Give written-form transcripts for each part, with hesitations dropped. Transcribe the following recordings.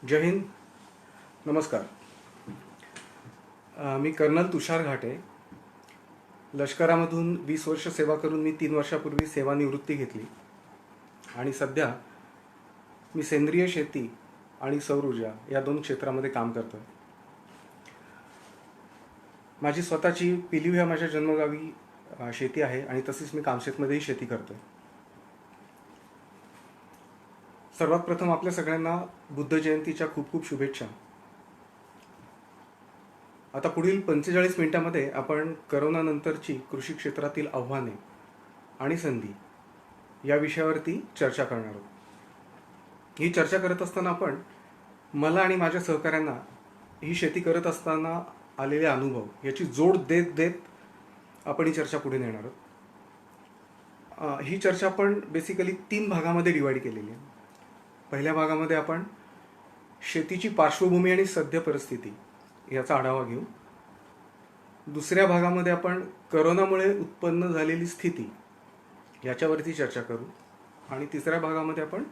जय हिंद. नमस्कार. मी कर्नल तुषार घाटे. लष्करामधून 20 वर्ष सेवा करून मी 3 वर्षापूर्वी सेवानिवृत्ती घेतली आणि सध्या मी सेंद्रिय शेती आणि सौर ऊर्जा या 2 क्षेत्रामध्ये काम करतो. माझी स्वतःची पिलीव ह्या माझ्या जन्मगावी शेती आहे आणि तसेच मी कामशेतमध्येही शेती करतो. सर्वात प्रथम आपल्या सगळ्यांना बुद्ध जयंतीच्या खूप खूप शुभेच्छा. आता पुढील 45 मिनिटांमध्ये आपण करोनानंतरची कृषी क्षेत्रातील आव्हाने आणि संधी या विषयावरती चर्चा करणार आहोत. ही चर्चा करत असताना आपण मला आणि माझ्या सहकाऱ्यांना ही शेती करत असताना आलेले अनुभव याची जोड देत देत आपण ही चर्चा पुढे नेणार आहोत. ही चर्चा आपण बेसिकली 3 भागामध्ये डिवाइड केलेली आहे. पहिल्या भागामध्ये आपण शेतीची पार्श्वभूमी आणि सद्य परिस्थिती याचा आढावा घेऊ. दुसऱ्या भागामध्ये आपण करोनामुळे उत्पन्न झालेली स्थिती याच्यावरती चर्चा करू आणि तिसऱ्या भागामध्ये आपण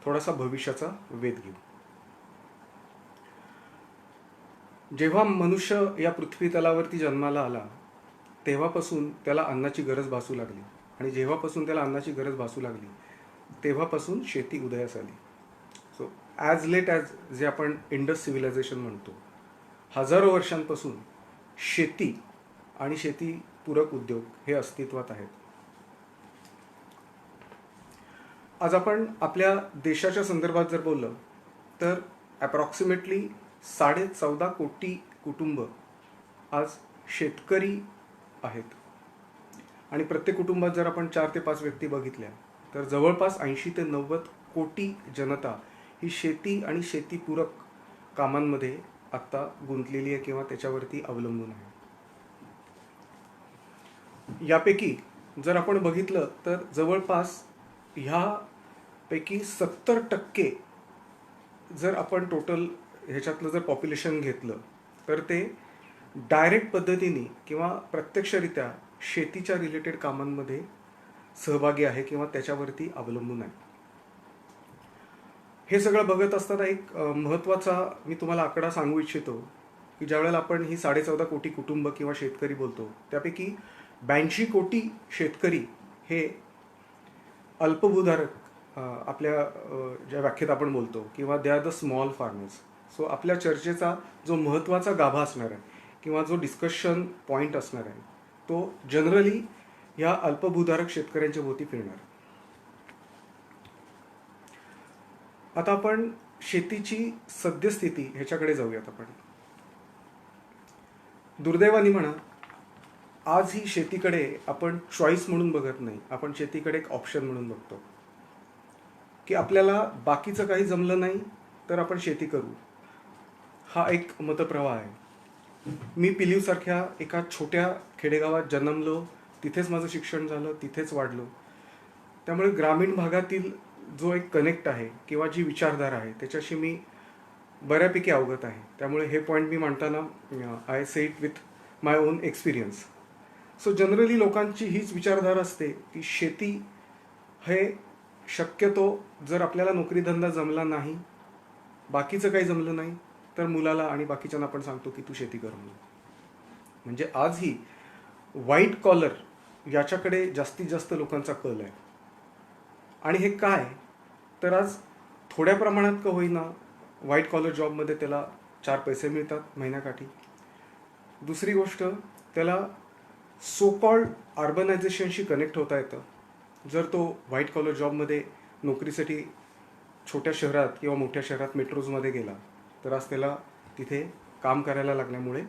थोडासा भविष्याचा वेध घेऊ. जेव्हा मनुष्य या पृथ्वी तलावरती जन्माला आला तेव्हापासून त्याला अन्नाची गरज भासू लागली आणि जेव्हापासून त्याला अन्नाची गरज भासू लागली तेव्हापासून शेती उदयास आली. सो ॲज लेट ॲज जे आपण इंडस सिव्हिलायझेशन म्हणतो, हजारो वर्षांपासून शेती आणि शेतीपूरक उद्योग हे अस्तित्वात आहेत. आज आपण आपल्या देशाच्या संदर्भात जर बोललं तर ॲप्रॉक्सिमेटली 14.5 कोटी कुटुंब आज शेतकरी आहेत आणि प्रत्येक कुटुंबात जर आपण 4 ते 5 व्यक्ती बघितल्या तर जवळपास 80 ते 90 कोटी जनता ही शेती आणि शेतीपूरक कामांमध्ये आत्ता गुंतलेली आहे किंवा त्याच्यावरती अवलंबून आहे. यापैकी जर आपण बघितलं तर जवळपास ह्यापैकी 70% जर आपण टोटल ह्याच्यातलं जर पॉप्युलेशन घेतलं तर ते डायरेक्ट पद्धतीने किंवा प्रत्यक्षरित्या शेतीच्या रिलेटेड कामांमध्ये सहभागी आहे किंवा त्याच्यावरती अवलंबून आहे. हे सगळं बघत असताना एक महत्त्वाचा मी तुम्हाला आकडा सांगू इच्छितो की ज्यावेळेला आपण ही 14.5 कोटी कुटुंब किंवा शेतकरी बोलतो त्यापैकी 82 कोटी शेतकरी हे अल्पभूधारक आपल्या ज्या व्याख्येत आपण बोलतो किंवा they are the small farmers. So आपल्या चर्चेचा जो महत्त्वाचा गाभा असणार आहे किंवा जो डिस्कशन पॉईंट असणार आहे तो जनरली ह्या अल्पभूधारक शेतकऱ्यांच्या भोवती फिरणार. आता आपण शेतीची सद्यस्थिती ह्याच्याकडे जाऊयात. आपण दुर्दैवाने म्हणा आज ही शेतीकडे आपण चॉईस म्हणून बघत नाही, आपण शेतीकडे एक ऑप्शन म्हणून बघतो की आपल्याला बाकीचं काही जमलं नाही तर आपण शेती करू. हा एक मतप्रवाह आहे. मी पिलीवसारख्या एका छोट्या खेडेगावात जन्मलो, तिथेच माझं शिक्षण झालं, तिथेच वाढलो. त्यामुळे ग्रामीण भागातील जो एक कनेक्ट आहे किंवा जी विचारधारा आहे त्याच्याशी मी बऱ्यापैकी अवगत आहे. त्यामुळे हे पॉईंट मी मांडताना I say it with my on experience. So generally लोकांची हीच विचारधारा असते की शेती हे शक्यतो जर आपल्याला नोकरीधंदा जमला नाही, बाकीचं काही जमलं नाही तर मुलाला आणि बाकीच्यांना आपण सांगतो की तू शेती कर म्हणून. म्हणजे आजही व्हाईट कॉलर याच्याकडे जास्तीत जास्त लोकांचा कल आहे. आणि हे काय तर आज थोड्या प्रमाणात का होईना व्हाईट कॉलर जॉबमध्ये त्याला 4 पैसे मिळतात महिन्याकाठी. दुसरी गोष्ट त्याला सो कॉल्ड अर्बनायझेशनशी कनेक्ट होता येतं. जर तो व्हाईट कॉलर जॉबमध्ये नोकरीसाठी छोट्या शहरात किंवा मोठ्या शहरात मेट्रोजमध्ये गेला तर आज त्याला तिथे काम करायला लागल्यामुळे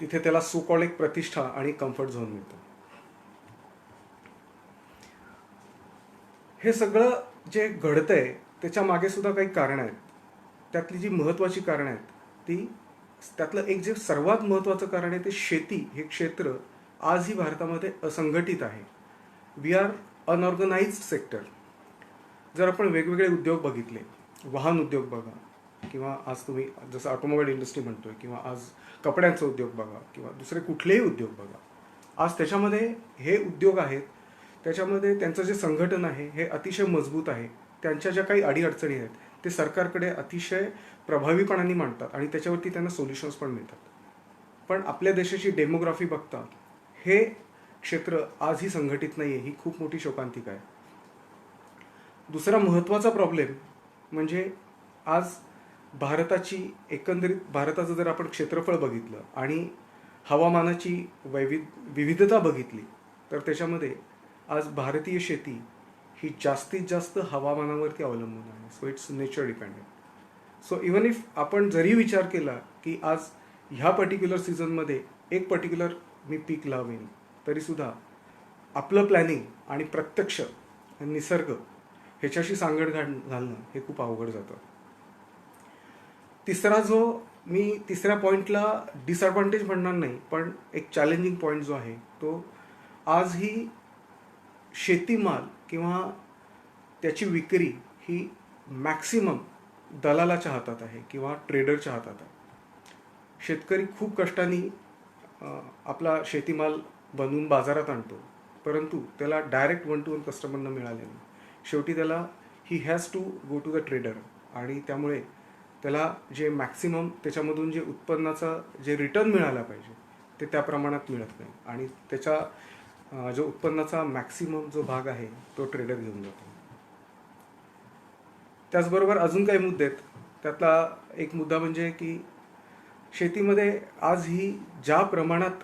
तिथे त्याला सो कॉल्ड एक प्रतिष्ठा आणि कम्फर्ट झोन मिळतो. हे सगळं जे घडतंय त्याच्या मागे सुद्धा काही कारणं आहेत. त्यातली जी महत्त्वाची कारणं आहेत त्यातलं एक जे सर्वात महत्त्वाचं कारण आहे ते शेती हे क्षेत्र आजही भारतामध्ये असंघटित आहे. We are unorganised sector. जर आपण वेगवेगळे उद्योग बघितले, वाहन उद्योग बघा किंवा आज तुम्ही जसं ऑटोमोबाईल इंडस्ट्री म्हणतोय किंवा आज कपड्यांचा उद्योग बघा किंवा दुसरे कुठलेही उद्योग बघा, आज त्याच्यामध्ये हे उद्योग आहेत त्याच्यामध्ये त्यांचं जे संघटन आहे हे अतिशय मजबूत आहे. त्यांच्या ज्या काही अडीअडचणी आहेत ते सरकारकडे अतिशय प्रभावीपणाने मांडतात आणि त्याच्यावरती त्यांना सोल्युशन्स पण मिळतात. पण आपल्या देशाची डेमोग्राफी बघता हे क्षेत्र आजही संघटित नाही आहे, ही खूप मोठी शोकांतिका आहे. दुसरा महत्त्वाचा प्रॉब्लेम म्हणजे आज भारताची एकंदरीत भारताचं जर आपण क्षेत्रफळ बघितलं आणि हवामानाची विविधता बघितली तर त्याच्यामध्ये आज भारतीय शेती ही जास्तीत जास्त हवामानावरती अवलंबून आहे. So it's nature dependent. So even if आपण जरी विचार केला की आज ह्या पर्टिक्युलर सीझनमध्ये एक पर्टिक्युलर मी पीक लावेन तरीसुद्धा आपलं प्लॅनिंग आणि प्रत्यक्ष निसर्ग ह्याच्याशी सांगड घालणं हे खूप अवघड जातं. तिसऱ्या पॉईंटला डिसएडव्हान्टेज म्हणणार नाही, पण एक चॅलेंजिंग पॉईंट जो आहे तो आजही शेतीमाल किंवा त्याची विक्री ही मॅक्सिमम दलालाच्या हातात आहे किंवा ट्रेडरच्या हातात आहे. शेतकरी खूप कष्टाने आपला शेतीमाल बनवून बाजारात आणतो, परंतु त्याला डायरेक्ट 1 to 1 कस्टमरना मिळाले नाही. शेवटी त्याला he has to go to the trader आणि त्यामुळे त्याला जे मॅक्सिमम त्याच्यामधून जे उत्पन्नाचा जे रिटर्न मिळाला पाहिजे ते त्या प्रमाणात मिळत नाही आणि त्याच्या जो उत्पन्नाचा मॅक्सिमम जो भाग आहे तो ट्रेडर घेऊन जातो. त्याचबरोबर अजून काही मुद्दे आहेत. त्यातला एक मुद्दा म्हणजे की शेतीमध्ये आजही ज्या प्रमाणात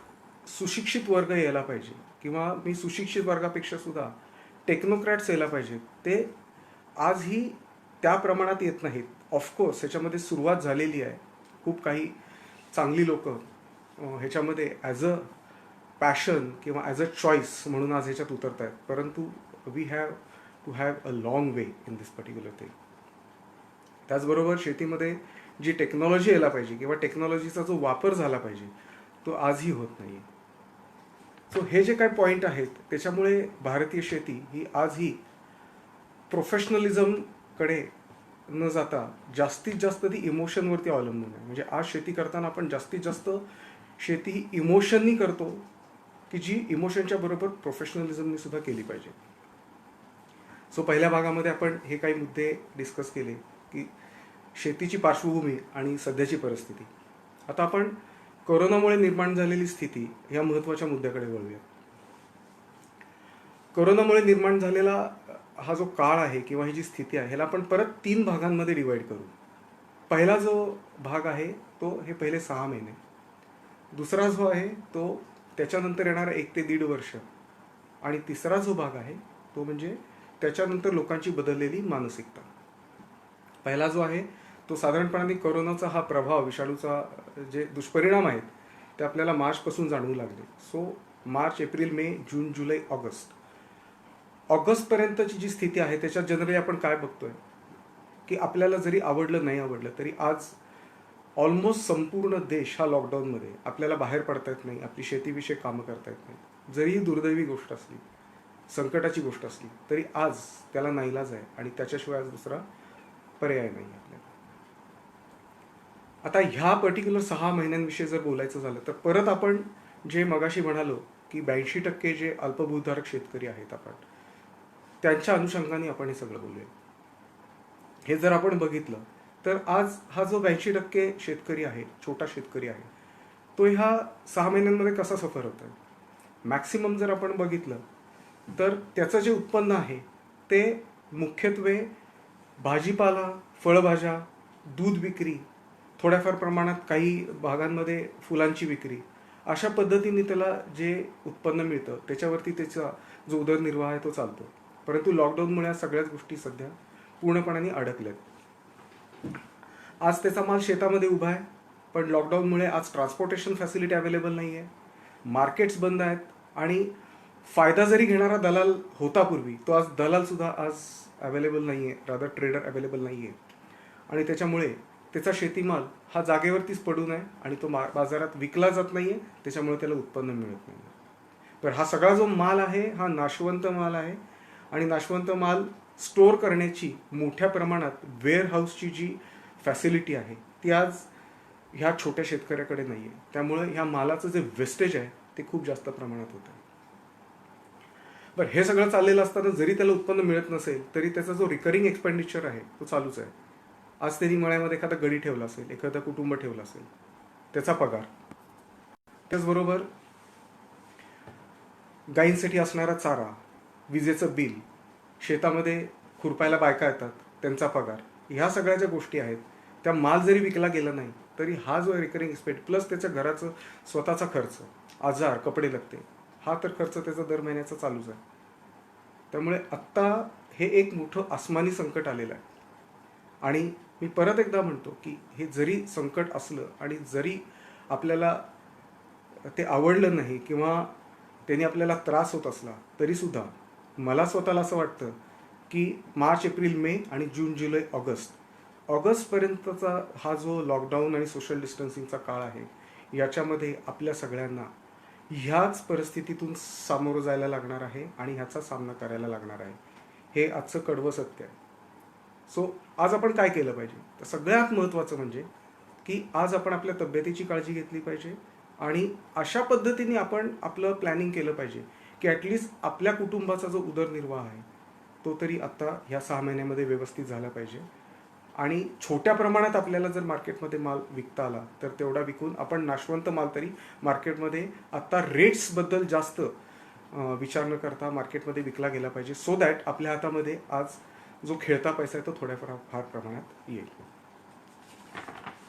सुशिक्षित वर्ग यायला पाहिजे किंवा मी सुशिक्षित वर्गापेक्षा सुद्धा टेक्नोक्रॅट्स यायला पाहिजे ते आजही त्या प्रमाणात येत नाहीत. ऑफकोर्स ह्याच्यामध्ये सुरुवात झालेली आहे. खूप काही चांगली लोक ह्याच्यामध्ये ॲज अ पॅशन किंवा ॲज अ चॉईस म्हणून आज ह्याच्यात उतरत आहेत, परंतु we have to have a long way in this particular thing. त्याचबरोबर शेतीमध्ये जी टेक्नॉलॉजी यायला पाहिजे किंवा टेक्नॉलॉजीचा जो वापर झाला पाहिजे तो आजही होत नाही आहे. सो हे जे काही पॉईंट आहेत त्याच्यामुळे भारतीय शेती ही आजही प्रोफेशनलिझमकडे न जाता जास्तीत जास्त ती इमोशनवरती अवलंबून आहे. म्हणजे आज शेती करताना आपण जास्तीत जास्त शेती ही इमोशननी करतो की जी इमोशनच्या बरोबर प्रोफेशनलिझमनी सुद्धा केली पाहिजे. सो पहिल्या भागामध्ये आपण हे काही मुद्दे डिस्कस केले की शेतीची पार्श्वभूमी आणि सध्याची परिस्थिती. आता आपण कोरोनामुळे निर्माण झालेली स्थिती ह्या महत्त्वाच्या मुद्द्याकडे वळूया. कोरोनामुळे निर्माण झालेला हा जो काळ आहे किंवा ही जी स्थिती आहे ह्याला आपण परत 3 भागांमध्ये डिवाईड करू. पहिला जो भाग आहे तो हे पहिले 6 महिने. दुसरा जो आहे तो त्याच्यानंतर येणारा 1 ते 1.5 वर्ष आणि तिसरा जो भाग आहे तो म्हणजे त्याच्यानंतर लोकांची बदललेली मानसिकता. पहिला जो आहे तो साधारणपणे कोरोनाचा हा प्रभाव विषाणूचा जे दुष्परिणाम आहेत ते आपल्याला मार्चपासून जाणवू लागले. सो मार्च, एप्रिल, मे, जून, जुलै, ऑगस्टपर्यंतची जी स्थिती आहे त्याच्यात जनरली आपण काय बघतोय की आपल्याला जरी आवडलं नाही आवडलं तरी आज ऑलमोस्ट संपूर्ण देश हा लॉकडाऊनमध्ये, आपल्याला बाहेर पडता येत नाही, आपली शेतीविषयक कामं करता येत नाही. जरी ही दुर्दैवी गोष्ट असली, संकटाची गोष्ट असली तरी आज त्याला नाईलाज आहे आणि त्याच्याशिवाय आज दुसरा पर्याय नाही आपल्याला. आता ह्या पर्टिक्युलर 6 महिन्यांविषयी जर बोलायचं झालं तर परत आपण जे मगाशी म्हणालो की 82% जे अल्पभूधारक शेतकरी आहेत आपण त्यांच्या अनुषंगाने आपण हे सगळं बोलूया. हे जर आपण बघितलं तर आज हा जो 82% शेतकरी आहे, छोटा शेतकरी आहे, तो ह्या 6 महिन्यांमध्ये कसा सफर होत आहे. मॅक्सिमम जर आपण बघितलं तर त्याचं जे उत्पन्न आहे ते मुख्यत्वे भाजीपाला, फळभाज्या, दूध विक्री, थोड्याफार प्रमाणात काही भागांमध्ये फुलांची विक्री, अशा पद्धतीने त्याला जे उत्पन्न मिळतं त्याच्यावरती त्याचा जो उदरनिर्वाह आहे तो चालतो. परंतु लॉकडाऊनमुळे या सगळ्याच गोष्टी सध्या पूर्णपणाने अडकल्यात. आज त्याचा माल शेतामध्ये उभा आहे, पण लॉकडाऊनमुळे आज ट्रान्सपोर्टेशन फॅसिलिटी अवेलेबल नाही आहे, मार्केट्स बंद आहेत आणि फायदा जरी घेणारा दलाल होता पूर्वी तो आज दलालसुद्धा आज अवेलेबल नाही आहे, रादर ट्रेडर अवेलेबल नाही आहे आणि त्याच्यामुळे त्याचा शेतीमाल हा जागेवरतीच पडून आहे आणि तो बाजारात विकला जात नाही आहे, त्याच्यामुळे त्याला उत्पन्न मिळत नाही. तर हा सगळा जो माल आहे हा नाशवंत माल आहे आणि नाशवंत माल स्टोअर करण्याची मोठ्या प्रमाणात वेअरहाऊसची जी फॅसिलिटी आहे ती आज ह्या छोट्या शेतकऱ्याकडे नाही आहे. त्यामुळे ह्या मालाचं जे वेस्टेज आहे ते खूप जास्त प्रमाणात होतं. बरं, हे सगळं चाललेलं असताना जरी त्याला उत्पन्न मिळत नसेल तरी त्याचा जो रिकरिंग एक्सपेंडिचर आहे तो चालूच आहे. आज त्यांनी मळ्यामध्ये एखादा गडी ठेवला असेल, एखादं कुटुंब ठेवलं असेल, त्याचा पगार. त्याचबरोबर गायींसाठी असणारा चारा, विजेचं बिल, शेतामध्ये खुरपायला बायका येतात त्यांचा पगार, ह्या सगळ्या ज्या गोष्टी आहेत त्या माल जरी विकला गेला नाही तरी हा जो रिकरिंग एक्सपेन्स प्लस त्याच्या घराचं स्वतःचा खर्च, आजार, कपडे लागते, हा तर खर्च त्याचा दर महिन्याचा चालूच आहे. त्यामुळे आत्ता हे एक मोठं आसमानी संकट आलेलं आहे. आणि मी परत एकदा म्हणतो की हे जरी संकट असलं आणि जरी आपल्याला ते आवडलं नाही किंवा त्याने आपल्याला त्रास होत असला तरीसुद्धा मला स्वतःला असं वाटतं की मार्च, एप्रिल, मे आणि जून, जुलै, ऑगस्टपर्यंतचा हा जो लॉकडाऊन आणि सोशल डिस्टन्सिंगचा काळ आहे, याच्यामध्ये आपल्या सगळ्यांना ह्याच परिस्थितीतून सामोरं जायला लागणार आहे आणि ह्याचा सामना करायला लागणार आहे. हे आजचं कडवं सत्य आहे. सो आज आपण काय केलं पाहिजे? तर सगळ्यात महत्त्वाचं म्हणजे की आज आपण आपल्या तब्येतीची काळजी घेतली पाहिजे आणि अशा पद्धतीने आपण आपलं प्लॅनिंग केलं पाहिजे की ॲटलिस्ट आपल्या कुटुंबाचा जो उदरनिर्वाह आहे तो तरी आत्ता ह्या 6 महिन्यामध्ये व्यवस्थित झाला पाहिजे. आणि छोट्या प्रमाणात आपल्याला जर मार्केटमध्ये माल विकता आला तर तेवढा विकून आपण नाशवंत माल तरी मार्केटमध्ये आत्ता रेट्सबद्दल जास्त विचार न करता मार्केटमध्ये विकला गेला पाहिजे, सो दॅट आपल्या हातामध्ये आज जो खेळता पैसा आहे तो फार प्रमाणात येईल.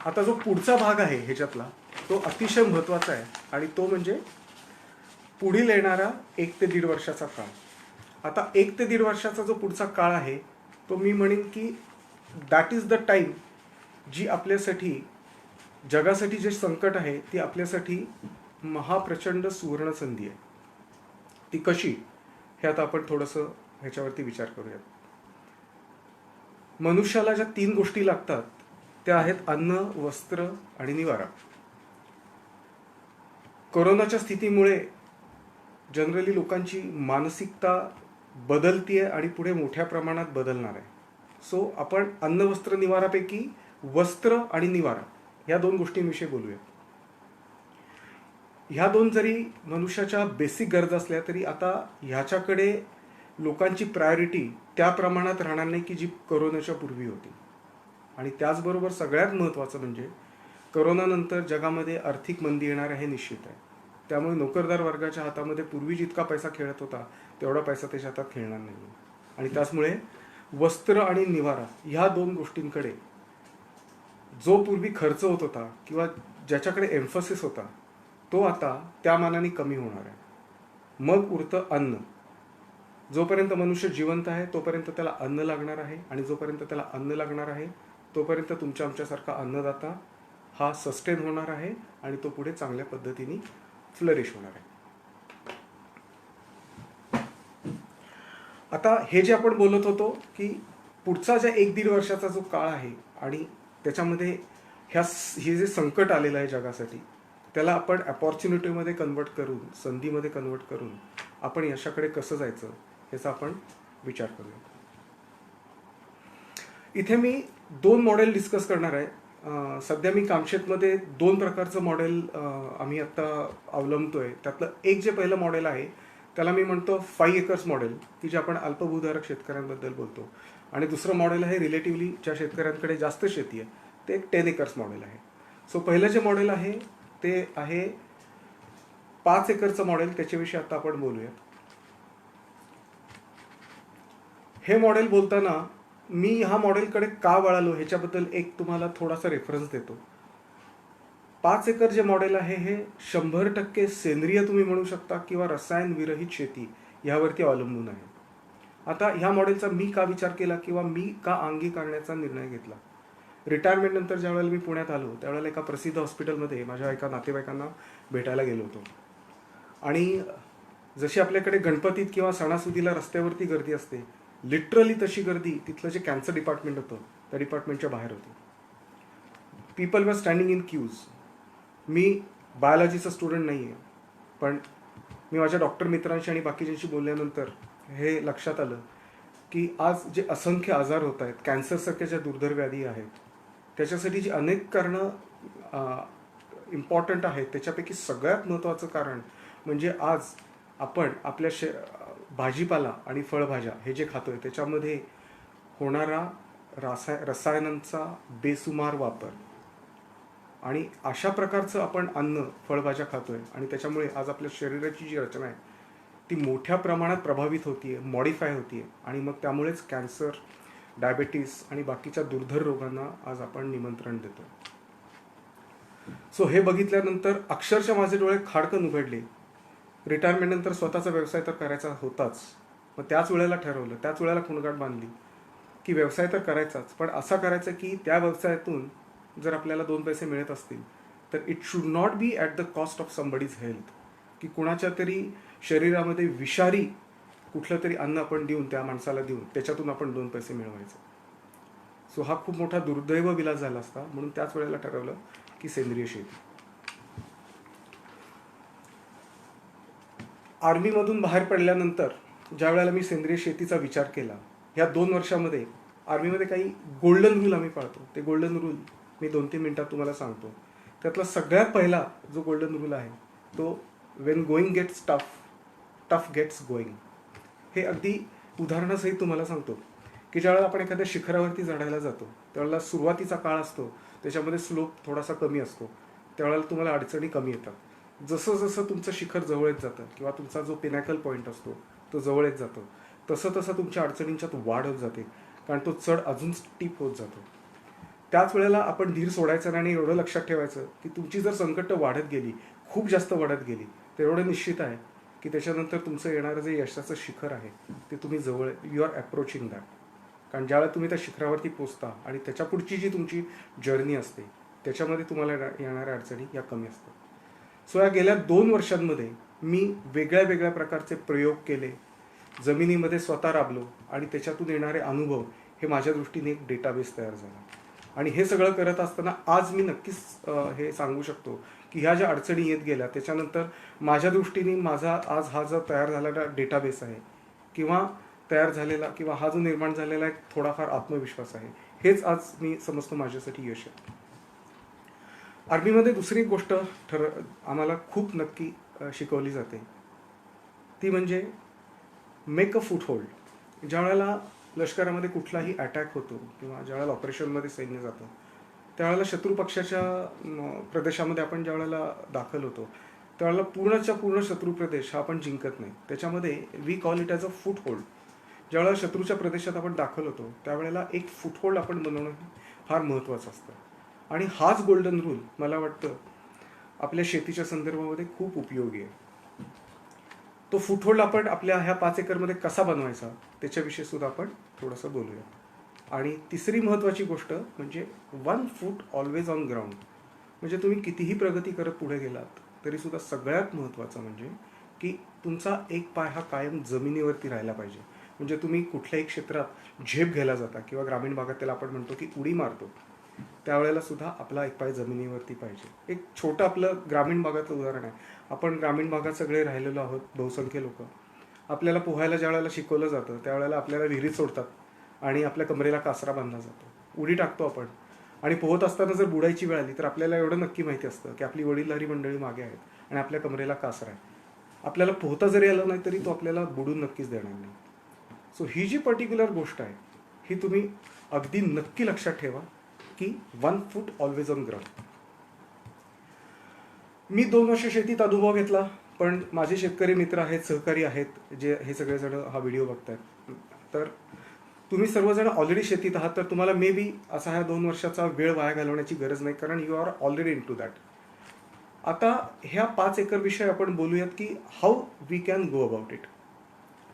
आता जो पुढचा भाग आहे ह्याच्यातला तो अतिशय महत्त्वाचा आहे आणि तो म्हणजे पुढील येणारा 1 ते 1.5 वर्षाचा काळ. आता 1 ते 1.5 वर्षाचा जो पुढचा काळ आहे तो मी म्हणेन की दॅट इज द टाईम जी आपल्यासाठी जगासाठी जे संकट आहे ती आपल्यासाठी महाप्रचंड सुवर्ण संधी आहे. ती कशी हे आता आपण थोडंसं ह्याच्यावरती विचार करूयात. मनुष्याला ज्या 3 गोष्टी लागतात त्या आहेत अन्न, वस्त्र आणि निवारा. कोरोनाच्या स्थितीमुळे जनरली लोकांची मानसिकता बदलतीये आणि पुढे मोठ्या प्रमाणात बदलणार आहे. सो आपण अन्न, वस्त्र, निवारापैकी वस्त्र आणि निवारा ह्या 2 गोष्टींविषयी बोलूया. ह्या 2 जरी मनुष्याच्या बेसिक गरजा असल्या तरी आता ह्याच्याकडे लोकांची प्रायोरिटी त्या प्रमाणात राहणार नाही की जी कोरोनाच्या पूर्वी होती. आणि त्याचबरोबर सगळ्यात महत्त्वाचं म्हणजे कोरोनानंतर जगामध्ये आर्थिक मंदी येणार हे निश्चित आहे. त्यामुळे नोकरदार वर्गाच्या हातामध्ये पूर्वी जितका पैसा खेळत होता तेवढा पैसा त्याच्या हातात खेळणार नाही. आणि त्याचमुळे वस्त्र आणि निवारा ह्या 2 गोष्टींकडे जो पूर्वी खर्च होत होता किंवा ज्याच्याकडे एम्फसिस होता तो आता त्या मानाने कमी होणार आहे. मग उरतं अन्न. जोपर्यंत मनुष्य जिवंत आहे तोपर्यंत त्याला अन्न लागणार आहे आणि जोपर्यंत त्याला अन्न लागणार आहे तोपर्यंत तुमच्या आमच्यासारखा अन्नदाता हा सस्टेन होणार आहे आणि तो पुढे चांगल्या पद्धतीने फ्लरिश होणार आहे. आता हे जे आपण बोलत होतो की पुढचा ज्या 1-1.5 वर्षाचा जो काळ आहे आणि त्याच्यामध्ये हे जे संकट आलेलं आहे जगासाठी त्याला आपण अपॉर्च्युनिटीमध्ये कन्वर्ट करून, संधीमध्ये कन्वर्ट करून आपण यशाकडे कसं जायचं ह्याचा आपण विचार करूया. इथे मी 2 मॉडेल डिस्कस करणार आहे. सध्या मी कामशेतमध्ये 2 प्रकारचं मॉडेल आम्ही आत्ता अवलंबतोय. त्यातलं एक जे पहिलं मॉडेल आहे त्याला मी म्हणतो 5 एकर्स मॉडेल की जे आपण अल्पभूधारक शेतकऱ्यांबद्दल बोलतो. आणि दुसरं मॉडेल आहे रिलेटिव्हली ज्या शेतकऱ्यांकडे जास्त शेती आहे ते एक 10 एकर्स मॉडेल आहे. सो पहिलं जे मॉडेल आहे ते आहे 5 एकरचं मॉडेल. त्याच्याविषयी आता आपण बोलूया. हे मॉडेल बोलताना मी ह्या मॉडेलकडे का वळालो ह्याच्याबद्दल एक तुम्हाला थोडासा रेफरन्स देतो. 5 एकर जे मॉडेल आहे हे 100% सेंद्रिय तुम्ही म्हणू शकता किंवा रसायन विरहित शेती यावरती अवलंबून आहे. आता ह्या मॉडेलचा मी का विचार केला किंवा मी का अंगीकारण्याचा निर्णय घेतला. रिटायरमेंट नंतर ज्यावेळेला मी पुण्यात आलो त्यावेळेला एका प्रसिद्ध हॉस्पिटलमध्ये माझ्या एका नातेवाईकांना भेटायला गेलो होतो. आणि जशी आपल्याकडे गणपतीत किंवा सणासुदीला रस्त्यावरती गर्दी असते लिटरली तशी गर्दी तिथलं जे कॅन्सर डिपार्टमेंट होतं त्या डिपार्टमेंटच्या बाहेर होती. People were standing in queues. मी बायोलॉजीचा स्टुडंट नाही आहे पण मी माझ्या डॉक्टर मित्रांशी आणि बाकीच्यांशी बोलल्यानंतर हे लक्षात आलं की आज जे असंख्य आजार होत आहेत, कॅन्सरसारख्या ज्या दुर्धर व्याधी आहेत त्याच्यासाठी जी अनेक कारणं इम्पॉर्टंट आहेत त्याच्यापैकी सगळ्यात महत्त्वाचं कारण म्हणजे आज आपण आपल्या भाजीपाला आणि फळभाज्या हे जे खातोय त्याच्यामध्ये होणारा रसायनांचा बेसुमार वापर आणि अशा प्रकारचं आपण अन्न फळभाज्या खातोय आणि त्याच्यामुळे आज आपल्या शरीराची जी रचना आहे ती मोठ्या प्रमाणात प्रभावित होतीये, मॉडिफाय होतीये आणि मग त्यामुळेच कॅन्सर, डायबेटीस आणि बाकीच्या दुर्धर रोगांना आज आपण निमंत्रण देतो. सो हे बघितल्यानंतर अक्षरशः माझे डोळे खाडकन उघडले. रिटायरमेंट नंतर स्वतःचा व्यवसाय तर करायचा होताच, मग त्याच वेळेला ठरवलं, त्याच वेळेला खुणगाठ बांधली की व्यवसाय तर करायचाच, पण असा करायचा की त्या व्यवसायातून जर आपल्याला 2 पैसे मिळत असतील तर it should not be at the cost of somebody's health, की कुणाच्या तरी शरीरामध्ये विषारी कुठलं तरी अन्न आपण देऊन त्या माणसाला देऊन त्याच्यातून आपण 2 पैसे मिळवायचे. सो हा खूप मोठा दुर्दैव विलास झाला असता, म्हणून त्याच वेळेला ठरवलं की सेंद्रिय शेती. आर्मीमधून बाहेर पडल्यानंतर ज्या वेळेला मी सेंद्रिय शेतीचा विचार केला, ह्या 2 वर्षामध्ये आर्मीमध्ये काही गोल्डन रूल आम्ही पाळतो. ते गोल्डन रूल मी 2-3 मिनिटात तुम्हाला सांगतो. त्यातला सगळ्यात पहिला जो गोल्डन रूल आहे तो when going gets tough, tough gets going. हे अगदी उदाहरणासहित तुम्हाला सांगतो की ज्यावेळेला आपण एखाद्या शिखरावरती चढायला जातो त्यावेळेला सुरुवातीचा काळ असतो, त्याच्यामध्ये स्लोप थोडासा कमी असतो, त्यावेळेला तुम्हाला अडचणी कमी येतात. जसं जसं तुमचं शिखर जवळ येत जातं किंवा तुमचा जो पिनॅकल पॉईंट असतो तो जवळ येत जातो, तसं तसं तुमच्या अडचणींच्यात वाढ होत जाते, कारण तो चढ अजून स्टीप होत जातो. त्याच वेळेला आपण धीर सोडायचं नाही आणि एवढं लक्षात ठेवायचं की तुमची जर संकट वाढत गेली, खूप जास्त वाढत गेली, तर एवढं निश्चित आहे की त्याच्यानंतर तुमचं येणारं जे यशाचं शिखर आहे ते तुम्ही जवळ, यू आर अप्रोचिंग दॅट. कारण ज्यावेळेला तुम्ही त्या शिखरावरती पोचता आणि त्याच्या पुढची जी तुमची जर्नी असते त्याच्यामध्ये तुम्हाला येणाऱ्या अडचणी या कमी असतात. सो या गेल्या 2 वर्षांमध्ये मी वेगळ्या वेगळ्या प्रकारचे प्रयोग केले, जमिनीमध्ये स्वतः राबलो आणि त्याच्यातून येणारे अनुभव हे माझ्या दृष्टीने एक डेटाबेस तयार झाला. आणि हे सगळं करत असताना आज मी नक्कीच हे सांगू शकतो की ह्या ज्या अडचणी येत गेल्या त्याच्यानंतर माझ्या दृष्टीने माझा आज हा जो तयार झालेला डेटाबेस आहे किंवा तयार झालेला किंवा हा जो निर्माण झालेला एक थोडाफार आत्मविश्वास आहे, हेच आज मी समजतो माझ्यासाठी यश आहे. आर्मीमध्ये दुसरी गोष्ट आम्हाला खूप नक्की शिकवली जाते, ती म्हणजे मेक अ फूट होल्ड. ज्या वेळेला लष्करामध्ये कुठलाही अटॅक होतो किंवा ज्या वेळेला ऑपरेशनमध्ये सैन्य जातं त्यावेळेला शत्रू पक्षाच्या प्रदेशामध्ये आपण ज्या वेळेला दाखल होतो त्यावेळेला पूर्णच्या पूर्ण शत्रू प्रदेश हा आपण जिंकत नाही. त्याच्यामध्ये we call it as a foothold. ज्यावेळेला शत्रूच्या प्रदेशात आपण दाखल होतो त्यावेळेला एक फूट होल्ड आपण बनवणं फार महत्त्वाचं असतं. आणि हाच गोल्डन रूल मला वाटतं आपल्या शेतीच्या संदर्भामध्ये खूप उपयोगी आहे. तो फूटहोल्ड आपण आपल्या ह्या 5 एकरमध्ये कसा बनवायचा त्याच्याविषयी सुद्धा आपण थोडंसं बोलूया. आणि तिसरी महत्त्वाची गोष्ट म्हणजे 1 फूट ऑलवेज ऑन ग्राउंड. म्हणजे तुम्ही कितीही प्रगती करत पुढे गेलात तरीसुद्धा सगळ्यात महत्त्वाचं म्हणजे की तुमचा एक पाय हा कायम जमिनीवरती राहायला पाहिजे. म्हणजे तुम्ही कुठल्याही क्षेत्रात झेप घ्यायला जाता किंवा ग्रामीण भागात त्याला आपण म्हणतो की उडी मारतो, त्यावेळेला सुद्धा आपला एक पाय जमिनीवरती पाहिजे. एक छोटं आपलं ग्रामीण भागातलं उदाहरण आहे. आपण ग्रामीण भागात सगळे राहिलेलो आहोत, बहुसंख्य लोक. आपल्याला पोहायला ज्या वेळेला शिकवलं जातं त्यावेळेला आपल्याला विहिरीत सोडतात आणि आपल्या कमरेला कासरा बांधला जातो, उडी टाकतो आपण. आणि पोहत असताना जर बुडायची वेळ आली तर आपल्याला एवढं नक्की माहिती असतं की आपली वडीलधारी मंडळी मागे आहेत आणि आपल्या कमरेला कासरा आहे. आपल्याला पोहता जरी आलं नाही तरी तो आपल्याला बुडून नक्कीच देणार नाही. सो ही जी पर्टिक्युलर गोष्ट आहे ही तुम्ही अगदी नक्की लक्षात ठेवा की 1 फूट ऑलवेज ऑन ग्राउंड. मी 2 वर्ष शेतीत अनुभव घेतला, पण माझे शेतकरी मित्र आहेत, सहकारी आहेत जे हे सगळेजण हा व्हिडिओ बघतात, तर तुम्ही सर्वजण ऑलरेडी शेतीत आहात, तर तुम्हाला मे बी असा ह्या 2 वर्षाचा वेळ वाया घालवण्याची गरज नाही, कारण you are already into that. आता ह्या 5 एकर विषय आपण बोलूयात की how we can go about it.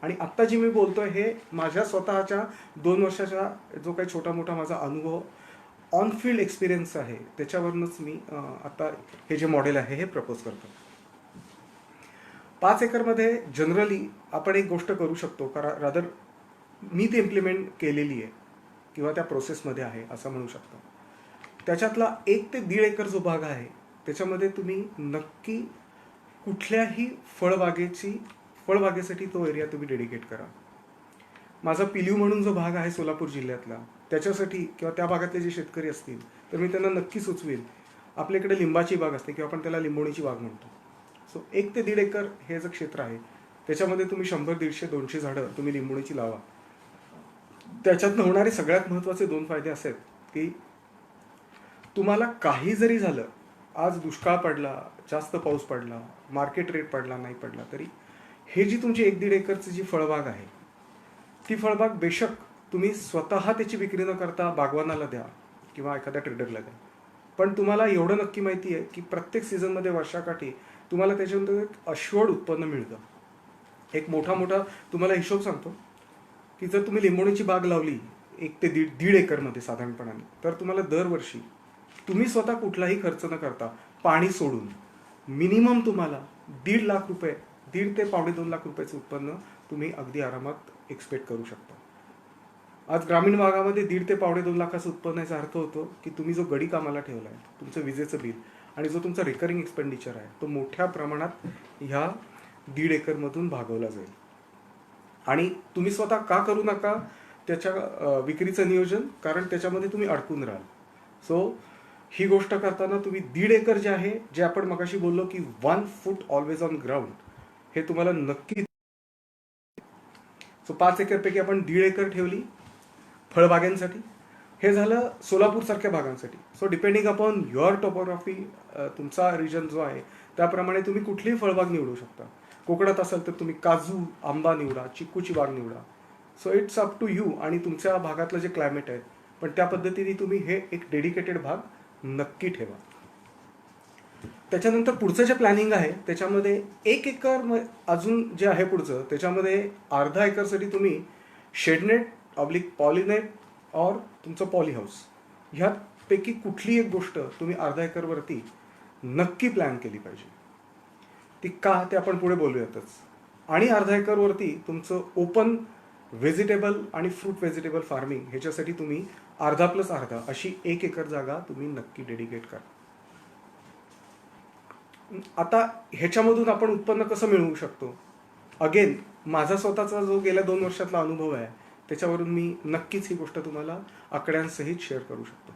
आणि आत्ता जी मी बोलतोय हे माझ्या स्वतःच्या 2 वर्षाचा जो काही छोटा मोठा माझा अनुभव ऑन फील्ड एक्सपिरियन्स आहे त्याच्यावरूनच मी आता हे जे मॉडेल आहे हे प्रपोज करतो. 5 एकरमध्ये जनरली आपण एक गोष्ट करू शकतो, कारण रादर मी ती इम्प्लिमेंट केलेली आहे किंवा त्या प्रोसेसमध्ये आहे असं म्हणू शकतो. त्याच्यातला 1 ते 1.5 एकर जो भाग आहे त्याच्यामध्ये तुम्ही नक्की कुठल्याही फळबागेसाठी तो एरिया तुम्ही डेडिकेट करा. माझा पिलीव म्हणून जो भाग आहे सोलापूर जिल्ह्यातला त्याच्यासाठी किंवा त्या भागातले जे शेतकरी असतील तर मी त्यांना नक्की सुचवेल, आपल्याकडे लिंबाची बाग असते किंवा आपण त्याला लिंबोणीची बाग म्हणतो. सो 1 ते 1.5 एकर हे जे क्षेत्र आहे त्याच्यामध्ये तुम्ही 100, 150, 200 झाडं तुम्ही लिंबोणीची लावा. त्याच्यातनं होणारे सगळ्यात महत्त्वाचे 2 फायदे असे आहेत की तुम्हाला काही जरी झालं, आज दुष्काळ पडला, जास्त पाऊस पडला, मार्केट रेट पडला नाही पडला, तरी हे जी तुमची 1-1.5 एकरची जी फळबाग आहे, ती फळबाग बेशक तुम्ही स्वतः त्याची विक्री न करता बागवानाला द्या किंवा एखाद्या ट्रेडरला द्या, पण तुम्हाला एवढं नक्की माहिती आहे की प्रत्येक सीझनमध्ये वर्षाकाठी तुम्हाला त्याच्यानंतर एक अश्योर्ड उत्पन्न मिळतं. एक मोठा तुम्हाला हिशोब सांगतो की जर तुम्ही लिंबोणीची बाग लावली 1 ते दीड एकरमध्ये साधारणपणाने, तर तुम्हाला दरवर्षी तुम्ही स्वतः कुठलाही खर्च न करता पाणी सोडून मिनिमम तुम्हाला 1.5 लाख रुपये, 1.5 ते 2.5 लाख रुपयाचं उत्पन्न तुम्ही अगदी आरामात एक्सपेक्ट करू शकता. आज ग्रामीण भागामध्ये 1.5 ते 2.5 लाखाचं उत्पन्न याचा अर्थ होतो की तुम्ही जो गडी कामाला ठेवला आहे, तुमचं विजेचं बिल आणि जो तुमचा रिकरिंग एक्सपेंडिचर आहे, तो मोठ्या प्रमाणात ह्या 1.5 एकरमधून भागवला जाईल. आणि तुम्ही स्वतः का करू नका त्याच्या विक्रीचं नियोजन, कारण त्याच्यामध्ये तुम्ही अडकून राहाल. सो ही गोष्ट करताना तुम्ही 1.5 एकर जे आहे, जे आपण मगाशी बोललो की 1 फूट ऑलवेज ऑन ग्राउंड, हे तुम्हाला नक्की. सो 5 एकरपैकी आपण 1.5 एकर ठेवली फळबागांसाठी. हे झालं सोलापूरसारख्या भागांसाठी. So depending upon your topography, तुमचा रिजन जो आहे त्याप्रमाणे तुम्ही कुठलीही फळबाग निवडू शकता. कोकणात असाल तर तुम्ही काजू, आंबा निवडा, चिक्कूची बाग निवडा. So it's up to you आणि तुमच्या भागातलं जे क्लायमेट आहे, पण त्या पद्धतीने तुम्ही हे एक डेडिकेटेड भाग नक्की ठेवा. त्याच्यानंतर पुढचं जे प्लॅनिंग आहे त्याच्यामध्ये 1 एकर अजून जे आहे पुढचं, त्याच्यामध्ये अर्धा एकरसाठी तुम्ही शेडनेट ऑब्लिक पॉलिनेट और तुमचं पॉली हाऊस, ह्यापैकी कुठली एक गोष्ट तुम्ही अर्धा एकरवरती नक्की प्लॅन केली पाहिजे. ती का ते आपण पुढे बोलूयातच. आणि अर्धा एकरवरती तुमचं ओपन व्हेजिटेबल आणि फ्रूट व्हेजिटेबल फार्मिंग ह्याच्यासाठी तुम्ही अर्धा+अर्धा अशी 1 एकर जागा तुम्ही नक्की डेडिकेट करा. आता ह्याच्यामधून आपण उत्पन्न कसं मिळवू शकतो? अगेन माझा स्वतःचा जो गेल्या 2 वर्षातला अनुभव आहे त्याच्यावरून मी नक्कीच ही गोष्ट तुम्हाला आकड्यांसहित शेअर करू शकतो.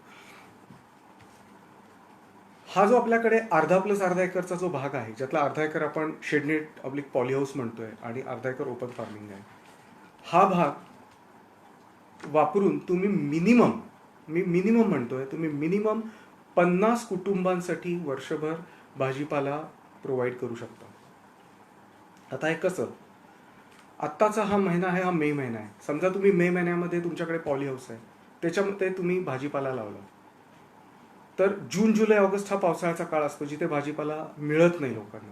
हा जो आपल्याकडे अर्धा+अर्धा एकरचा जो भाग आहे, ज्यातला अर्धा एकर आपण शेडनेट ऑब्लिक पॉली हाऊस म्हणतोय आणि अर्धा एकर ओपन फार्मिंग आहे, हा भाग वापरून तुम्ही मिनिमम म्हणतोय, तुम्ही मिनिमम 50 कुटुंबांसाठी वर्षभर भाजीपाला प्रोव्हाइड करू शकता. आता हे कसं? आत्ताचा हा महिना आहे, हा मे महिना आहे. समजा तुम्ही मे महिन्यामध्ये तुमच्याकडे पॉली हाऊस आहे, त्याच्यामध्ये तुम्ही भाजीपाला लावला, तर जून, जुलै, ऑगस्ट हा पावसाळ्याचा काळ असतो जिथे भाजीपाला मिळत नाही लोकांना.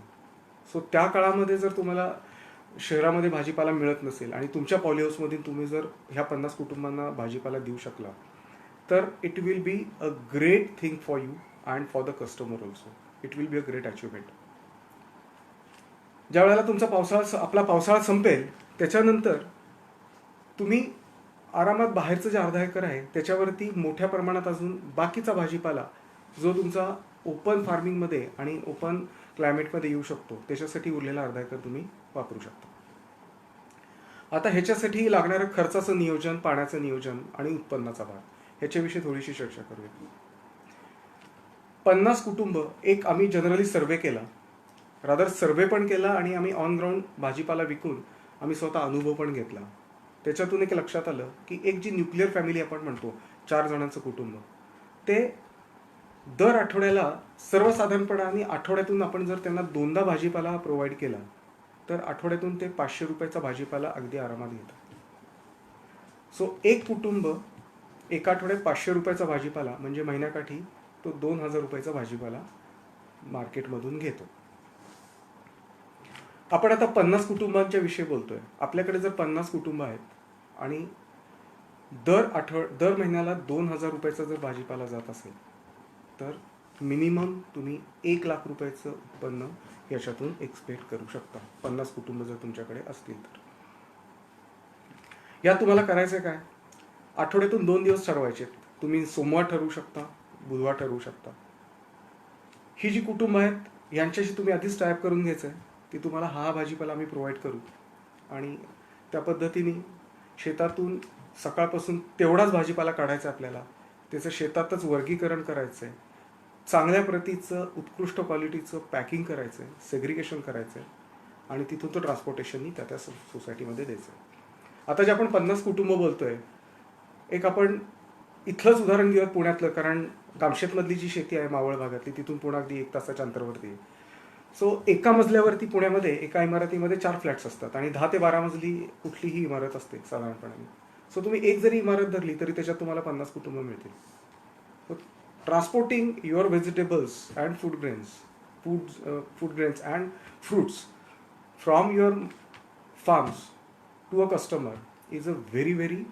सो त्या काळामध्ये जर तुम्हाला शहरामध्ये भाजीपाला मिळत नसेल आणि तुमच्या पॉली हाऊसमधून तुम्ही जर ह्या 50 कुटुंबांना भाजीपाला देऊ शकला, तर it will be a great thing for you and for the customer also. It will be a great achievement. ज्या वेळेला तुमचा आपला पावसाळा संपेल, त्याच्यानंतर तुम्ही आरामात बाहेरचं जे अर्धा एकर आहे त्याच्यावरती मोठ्या प्रमाणात अजून बाकीचा भाजीपाला जो तुमचा ओपन फार्मिंगमध्ये आणि ओपन क्लायमेटमध्ये येऊ शकतो, त्याच्यासाठी उरलेला अर्धा एकर तुम्ही वापरू शकता. आता ह्याच्यासाठी लागणारं खर्चाचं नियोजन, पाण्याचं नियोजन आणि उत्पन्नाचा भाग, ह्याच्याविषयी थोडीशी चर्चा करूया. 50 कुटुंब एक आम्ही जनरली सर्वे केला, सर्वे पण केला आणि आम्ही ऑन ग्राउंड भाजीपाला विकून आम्ही स्वतः अनुभव पण घेतला. त्याच्यातून एक लक्षात आलं की एक जी न्यूक्लिअर फॅमिली आपण म्हणतो, 4 जणांचं कुटुंब, ते दर आठवड्याला सर्वसाधारणपणे आठवड्यातून आपण जर त्यांना 2दा भाजीपाला प्रोव्हाइड केला, तर आठवड्यातून ते 500 रुपयाचा भाजीपाला अगदी आरामात घेतात. सो एक कुटुंब एका आठवड्यात 500 रुपयाचा भाजीपाला म्हणजे महिन्याकाठी तो 2000 रुपयाचा भाजीपाला मार्केटमधून घेतो. आपण आता 50 कुटुंबांच्या विषयी बोलतोय. आपल्याकडे जर 50 कुटुंब आहेत आणि दर महिन्याला 2000 रुपयाचा जर भाजीपाला जात असेल, तर मिनिमम तुम्ही 1 लाख रुपयाचं उत्पन्न याच्यातून एक्सपेक्ट करू शकता, 50 कुटुंब जर तुमच्याकडे असतील तर. या तुम्हाला करायचं काय? आठवड्यातून 2 दिवस ठरवायचे. तुम्ही सोमवार ठरवू शकता, बुधवार ठरवू शकता. ही जी कुटुंब आहेत यांच्याशी तुम्ही आधीच टायअप करून घ्यायचं आहे की तुम्हाला हा भाजीपाला आम्ही प्रोव्हाइड करू आणि त्या पद्धतीने शेतातून सकाळपासून तेवढाच भाजीपाला काढायचा आपल्याला, त्याचं शेतातच वर्गीकरण करायचं आहे, चांगल्या प्रतीचं उत्कृष्ट क्वालिटीचं पॅकिंग करायचं आहे, सेग्रिगेशन करायचं आहे आणि तिथून तो ट्रान्सपोर्टेशननी त्या सोसायटीमध्ये द्यायचं आहे. आता जे आपण 50 कुटुंब बोलतोय, एक आपण इथलंच उदाहरण घेऊयात पुण्यातलं, कारण कामशेतमधली जी शेती आहे मावळ भागातली, तिथून पुन्हा अगदी 1 तासाच्या अंतरावरती आहे. सो एका मजल्यावरती पुण्यामध्ये एका इमारतीमध्ये 4 फ्लॅट्स असतात आणि 10 ते 12 मजली कुठलीही इमारत असते साधारणपणे. सो तुम्ही एक जरी इमारत धरली तरी त्याच्यात तुम्हाला 50 कुटुंब मिळतील. So transporting your vegetables and food grains and fruits from your farms to a customer is a very very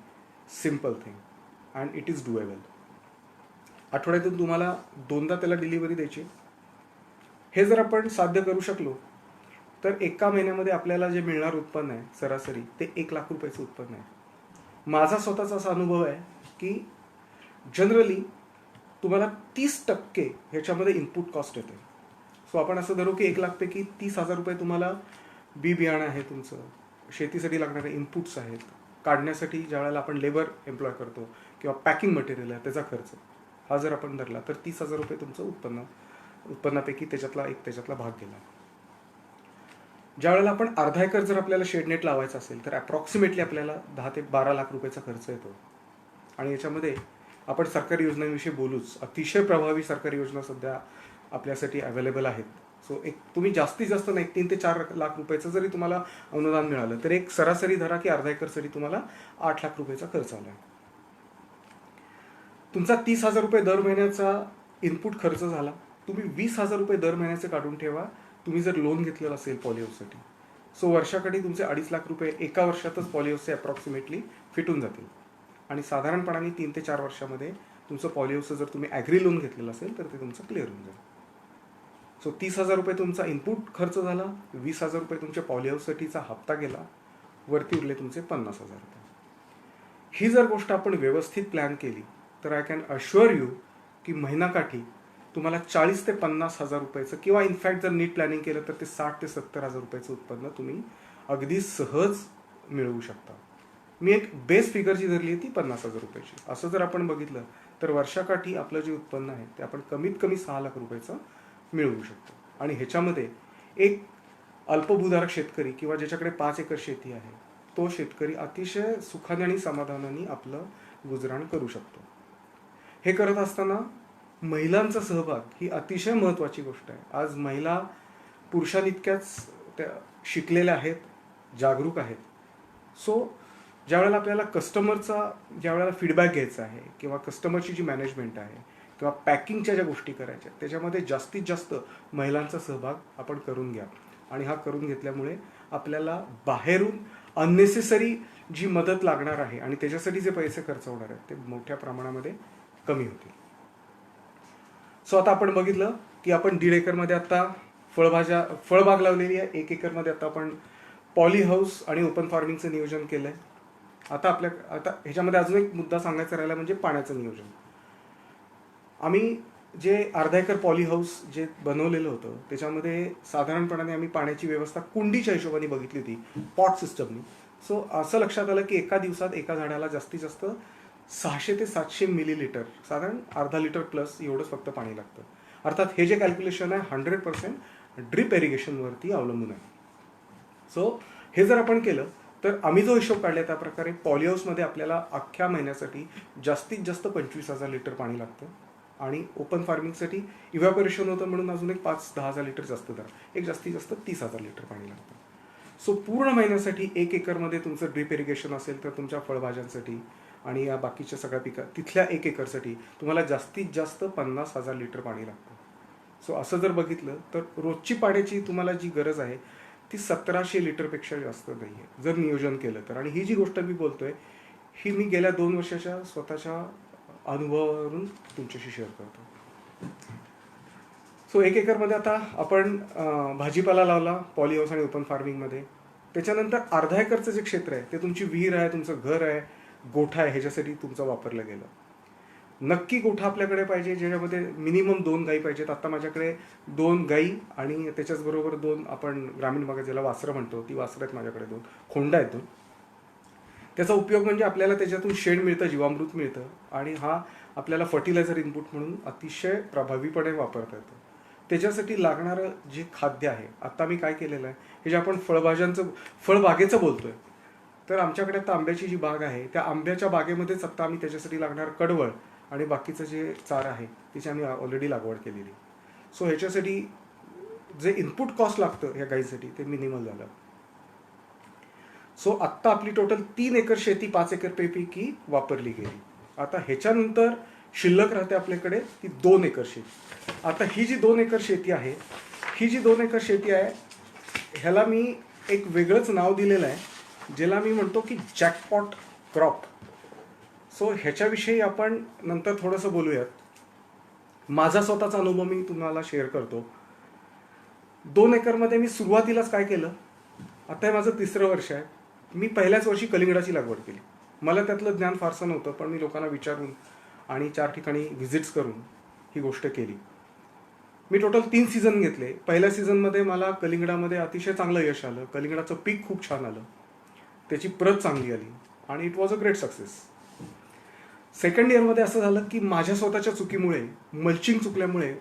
simple thing and it is doable. आठवड्यातून तुम्हाला 2दा त्याला डिलिव्हरी द्यायची. हे जर आपण साध्य करू शकलो तर एका महिन्यामध्ये आपल्याला जे मिळणार उत्पन्न आहे सरासरी ते 1 लाख रुपयाचं उत्पन्न आहे. माझा स्वतःचा असा अनुभव आहे की जनरली तुम्हाला 30% ह्याच्यामध्ये इनपुट कॉस्ट येते. सो आपण असं धरू की 1 लाखपैकी 30,000 रुपये तुम्हाला बी बियाणं आहे, तुमचं शेतीसाठी लागणारे इनपुट्स आहेत, काढण्यासाठी ज्या वेळेला आपण लेबर एम्प्लॉय करतो किंवा पॅकिंग मटेरियल आहे त्याचा खर्च, हा जर आपण धरला तर 30,000 रुपये तुमचं उत्पन्नापैकी त्याच्यातला भाग गेला. ज्या वेळेला आपण अर्धा एकर जर आपल्याला शेडनेट लावायचं असेल तर अप्रॉक्सिमेटली आपल्याला 10 ते 12 लाख रुपयाचा खर्च येतो. आणि याच्यामध्ये आपण सरकारी योजनांविषयी बोलूच. अतिशय प्रभावी सरकारी योजना सध्या आपल्यासाठी अवेलेबल आहेत. सो एक तुम्ही जास्तीत जास्त नाही 3 ते 4 लाख रुपयाचं जरी तुम्हाला अनुदान मिळालं तर एक सरासरी धरा की अर्धा एकरसाठी तुम्हाला 8 लाख रुपयाचा खर्च आला आहे. तुमचा 30,000 रुपये दर महिन्याचा इनपुट खर्च झाला. तुम्ही 20,000 रुपये दर महिन्याचे काढून ठेवा. तुम्ही जर लोन घेतलेलं असेल पॉलिहाऊससाठी, सो वर्षाकाठी तुमचे 2.5 लाख रुपये एका वर्षातच पॉलिहाऊसचे अप्रॉक्सिमेटली फिटून जातील. आणि साधारणपणाने 3 ते 4 वर्षामध्ये तुमचं पॉलिहाऊसचं जर तुम्ही ॲग्री लोन घेतलेलं असेल तर ते तुमचं क्लिअर होऊन जाईल. सो 30,000 रुपये तुमचा इनपुट खर्च झाला, 20,000 रुपये तुमच्या पॉलिहाऊससाठीचा हप्ता गेला, वरती उरले तुमचे 50,000 रुपये. ही जर गोष्ट आपण व्यवस्थित प्लॅन केली तर आय कॅन अश्युअर यू की महिनाकाठी तुम्हाला 40 ते 50,000 रुपयाचं किंवा इनफॅक्ट जर नीट प्लॅनिंग केलं तर ते 60 ते 70,000 रुपयाचं उत्पन्न तुम्ही अगदी सहज मिळवू शकता. मी एक बेस फिगर जी धरली आहे ती 50,000 रुपयाची. असं जर आपण बघितलं तर वर्षाकाठी आपलं जे उत्पन्न आहे ते आपण कमीत कमी 6 लाख रुपयाचं मिळवू शकतो. आणि ह्याच्यामध्ये एक अल्पभूधारक शेतकरी किंवा ज्याच्याकडे 5 एकर शेती आहे तो शेतकरी अतिशय सुखाने आणि समाधानाने आपलं गुजराण करू शकतो. हे करत असताना महिलांचा सहभाग ही अतिशय महत्त्वाची गोष्ट आहे. आज महिला पुरुषांइतक्याच त्या शिकलेल्या आहेत, जागरूक आहेत. सो ज्यावेळेला आपल्याला कस्टमरचा ज्यावेळेला फीडबॅक घ्यायचा आहे किंवा कस्टमरची जी मॅनेजमेंट आहे किंवा पॅकिंगच्या ज्या गोष्टी करायच्या त्याच्यामध्ये जास्तीत जास्त महिलांचा सहभाग आपण करून घ्या. आणि हा करून घेतल्यामुळे आपल्याला बाहेरून अननेसेसरी जी मदत लागणार आहे आणि त्याच्यासाठी जे पैसे खर्च होणार आहेत ते मोठ्या प्रमाणामध्ये कमी होतील. सो आता आपण बघितलं की आपण 1.5 एकरमध्ये आता फळबाग लावलेली आहे. 1 एकरमध्ये आता आपण पॉली हाऊस आणि ओपन फार्मिंगचं नियोजन केलं आहे. आता ह्याच्यामध्ये अजून एक मुद्दा सांगायचा राहिला म्हणजे पाण्याचं नियोजन. आम्ही जे अर्धा एकर पॉली हाऊस जे बनवलेलं होतं त्याच्यामध्ये साधारणपणाने आम्ही पाण्याची व्यवस्था कुंडीच्या हिशोबाने बघितली होती, पॉट सिस्टमनी. सो असं लक्षात आलं की एका दिवसात एका झाडाला जास्तीत जास्त 600 ते 700 मिलीलिटर, साधारण अर्धा लिटर प्लस एवढंच फक्त पाणी लागतं. अर्थात हे जे कॅल्क्युलेशन आहे 100% ड्रिप इरिगेशनवरती अवलंबून आहे. सो हे जर आपण केलं तर आम्ही जो हिशोब काढला त्या प्रकारे पॉलिहाऊसमध्ये आपल्याला अख्ख्या महिन्यासाठी जास्तीत जास्त 25,000 लिटर पाणी लागतं. आणि ओपन फार्मिंगसाठी इव्हॅपोरेशन होतं म्हणून अजून एक 5-10,000 लिटर जास्त धरा, एक जास्तीत जास्त 30,000 लिटर पाणी लागतं. सो पूर्ण महिन्यासाठी 1 एकरमध्ये तुमचं ड्रिप इरिगेशन असेल तर तुमच्या फळभाज्यांसाठी आणि या बाकीच्या सगळ्या पिका तिथल्या 1 एकरसाठी तुम्हाला जास्तीत जास्त 50,000 लिटर पाणी लागतं. सो असं जर बघितलं तर रोजची पाण्याची तुम्हाला जी गरज आहे ती 1700 लिटरपेक्षा जास्त नाही आहे जर नियोजन केलं तर. आणि ही जी गोष्ट मी बोलतोय ही मी गेल्या 2 वर्षाच्या स्वतःच्या अनुभवावरून तुमच्याशी शेअर करतो. सो 1 एकरमध्ये आता आपण भाजीपाला लावला पॉली हाऊस आणि ओपन फार्मिंगमध्ये. त्याच्यानंतर अर्धा एकरचं जे क्षेत्र आहे ते तुमची विहीर आहे, तुमचं घर आहे, गोठा आहे, ह्याच्यासाठी तुमचं वापरलं गेलं. नक्की गोठा आपल्याकडे पाहिजे ज्याच्यामध्ये मिनिमम 2 गायी पाहिजेत. आता माझ्याकडे 2 गायी आणि त्याच्याचबरोबर 2 आपण ग्रामीण भागात ज्याला वासरं म्हणतो ती वासरं आहेत माझ्याकडे, 2 खोंडा आहेत 2. त्याचा उपयोग म्हणजे आपल्याला त्याच्यातून शेण मिळतं, जीवामृत मिळतं आणि हा आपल्याला फर्टिलायझर इनपुट म्हणून अतिशय प्रभावीपणे वापरता येतं. त्याच्यासाठी लागणारं जे खाद्य आहे, आता मी काय केलेलं आहे हे जे आपण फळबागेचं बोलतोय तर आमच्याकडे आता आंब्याची जी बाग आहे त्या आंब्याच्या बागेमध्येच आत्ता आम्ही त्याच्यासाठी लागणार कडवळ आणि बाकीचं जे चार आहे तिची आम्ही ऑलरेडी लागवड केलेली. सो ह्याच्यासाठी जे इनपुट कॉस्ट लागतं ह्या गाईसाठी ते मिनिमल झालं. सो आत्ता आपली टोटल 3 एकर शेती 5 एकर पैकी वापरली गेली. आता ह्याच्यानंतर शिल्लक राहते आपल्याकडे ती 2 एकर शेती. आता ही जी 2 एकर शेती आहे, ही जी 2 एकर शेती आहे ह्याला मी एक वेगळंच नाव दिलेलं आहे, ज्याला मी म्हणतो की जॅकपॉट क्रॉप. सो ह्याच्याविषयी आपण नंतर थोडंसं बोलूयात. माझा स्वतःचा अनुभव मी तुम्हाला शेअर करतो. 2 एकरमध्ये मी सुरुवातीलाच काय केलं, आता हे माझं 3रं वर्ष आहे. मी पहिल्याच वर्षी कलिंगडाची लागवड केली. मला त्यातलं ज्ञान फारसं नव्हतं, पण मी लोकांना विचारून आणि 4 ठिकाणी व्हिजिट्स करून ही गोष्ट केली. मी टोटल 3 सीझन घेतले. पहिल्या सीझनमध्ये मला कलिंगडामध्ये अतिशय चांगलं यश आलं. कलिंगडाचं पीक खूप छान आलं, त्याची प्रत चांगली आली आणि it was a great success. Second इयरमध्ये असं झालं की माझ्या स्वतःच्या चुकीमुळे, मल्चिंग चुकल्यामुळे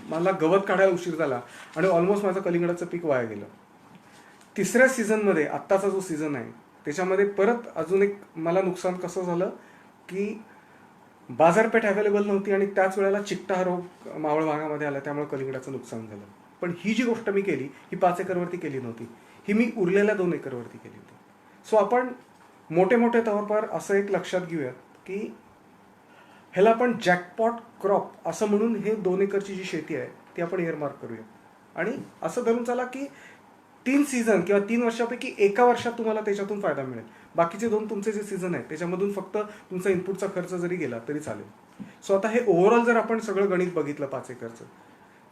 मला गवत काढायला उशीर झाला आणि ऑलमोस्ट माझं कलिंगडाचं पीक वाया गेलं. 3ऱ्या सीझनमध्ये, आत्ताचा जो सीझन आहे त्याच्यामध्ये परत अजून एक मला नुकसान कसं झालं की बाजारपेठ अवेलेबल नव्हती आणि त्याच वेळेला चिकटा हा रोग मावळ भागामध्ये आला, त्यामुळे कलिंगडाचं नुकसान झालं. पण ही जी गोष्ट मी केली ही 5 एकरवरती केली नव्हती, ही मी उरलेल्या 2 एकरवरती केली होती. सो आपण मोठे मोठे तौरपर असं एक लक्षात घेऊयात की ह्याला आपण जॅकपॉट क्रॉप असं म्हणून हे 2 एकरची जी शेती आहे ती आपण एअरमार्क करूया. आणि असं धरून चला की 3 सीझन किंवा 3 वर्षापैकी एका वर्षात तुम्हाला त्याच्यातून फायदा मिळेल. बाकीचे 2 तुमचे जे सीझन आहे त्याच्यामधून फक्त तुमचा इनपुटचा खर्च जरी गेला तरी चालेल. सो आता हे ओव्हरऑल जर आपण सगळं गणित बघितलं 5 एकरचं,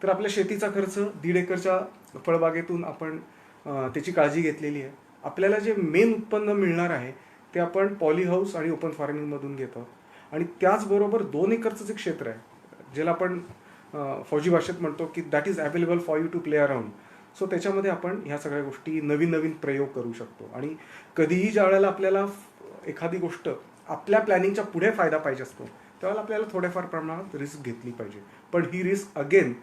तर आपल्या शेतीचा खर्च 1.5 एकरच्या फळबागेतून आपण त्याची काळजी घेतलेली आहे. आपल्याला जे मेन उत्पन्न मिळणार आहे ते आपण पॉली हाऊस आणि ओपन फार्मिंगमधून घेतो. आणि त्याचबरोबर 2 एकरचं जे क्षेत्र आहे ज्याला आपण फौजी भाषेत म्हणतो की that is available for you to play around. So त्याच्यामध्ये आपण ह्या सगळ्या गोष्टी नवीन नवीन प्रयोग करू शकतो. आणि कधीही ज्या वेळेला आपल्याला एखादी गोष्ट आपल्या प्लॅनिंगच्या पुढे फायदा पाहिजे असतो त्यावेळेला आपल्याला थोड्याफार प्रमाणात रिस्क घेतली पाहिजे. पण ही risk again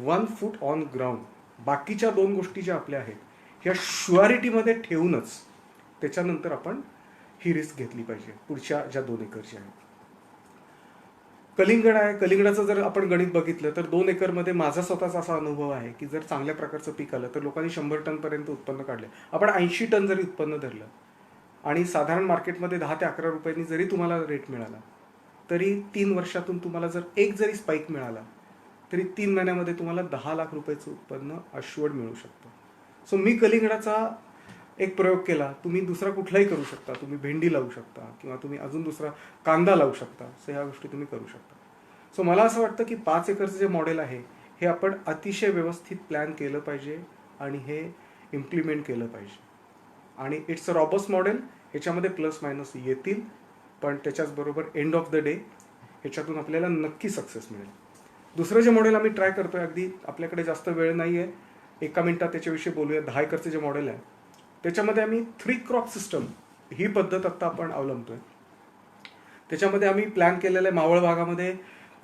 1 foot on ground, बाकीच्या 2 गोष्टी ज्या आपल्या आहेत ह्या शुअरिटीमध्ये ठेवूनच त्याच्यानंतर आपण ही रिस्क घेतली पाहिजे पुढच्या ज्या 2 एकरची आहेत. कलिंगड आहे, कलिंगडाचं जर आपण गणित बघितलं तर 2 एकरमध्ये माझा स्वतःचा असा अनुभव आहे की जर चांगल्या प्रकारचं पीक आलं तर लोकांनी 100 टनपर्यंत उत्पन्न काढले. आपण 80 टन जरी उत्पन्न धरलं आणि साधारण मार्केटमध्ये 10 ते 11 रुपयांनी जरी तुम्हाला रेट मिळाला तरी 3 वर्षातून तुम्हाला जर एक जरी स्पाईक मिळाला तरी 3 महिन्यामध्ये तुम्हाला 10 लाख रुपयाचं उत्पन्न अश्युअर्ड मिळू शकतं. सो मी कलिंगडाचा एक प्रयोग केला. तुम्ही दुसरा कुठलाही करू शकता. तुम्ही भेंडी लावू शकता किंवा तुम्ही अजून दुसरा कांदा लावू शकता. सो ह्या गोष्टी तुम्ही करू शकता. सो मला असं वाटतं की 5 एकरचं जे मॉडेल आहे हे आपण अतिशय व्यवस्थित प्लॅन केलं पाहिजे आणि हे इम्प्लिमेंट केलं पाहिजे. आणि इट्स अ रॉबस्ट मॉडेल. ह्याच्यामध्ये प्लस मायनस येतील, पण त्याच्याचबरोबर एंड ऑफ द डे ह्याच्यातून आपल्याला नक्की सक्सेस मिळेल. दुसरं जे मॉडेल आम्ही ट्राय करतोय, अगदी आपल्याकडे जास्त वेळ नाही आहे, 1 मिनिटात त्याच्याविषयी बोलूया. 10 एकरचं जे मॉडेल आहे त्याच्यामध्ये आम्ही 3 क्रॉप सिस्टम ही पद्धत आत्ता आपण अवलंबतोय. त्याच्यामध्ये आम्ही प्लॅन केलेलं आहे मावळ भागामध्ये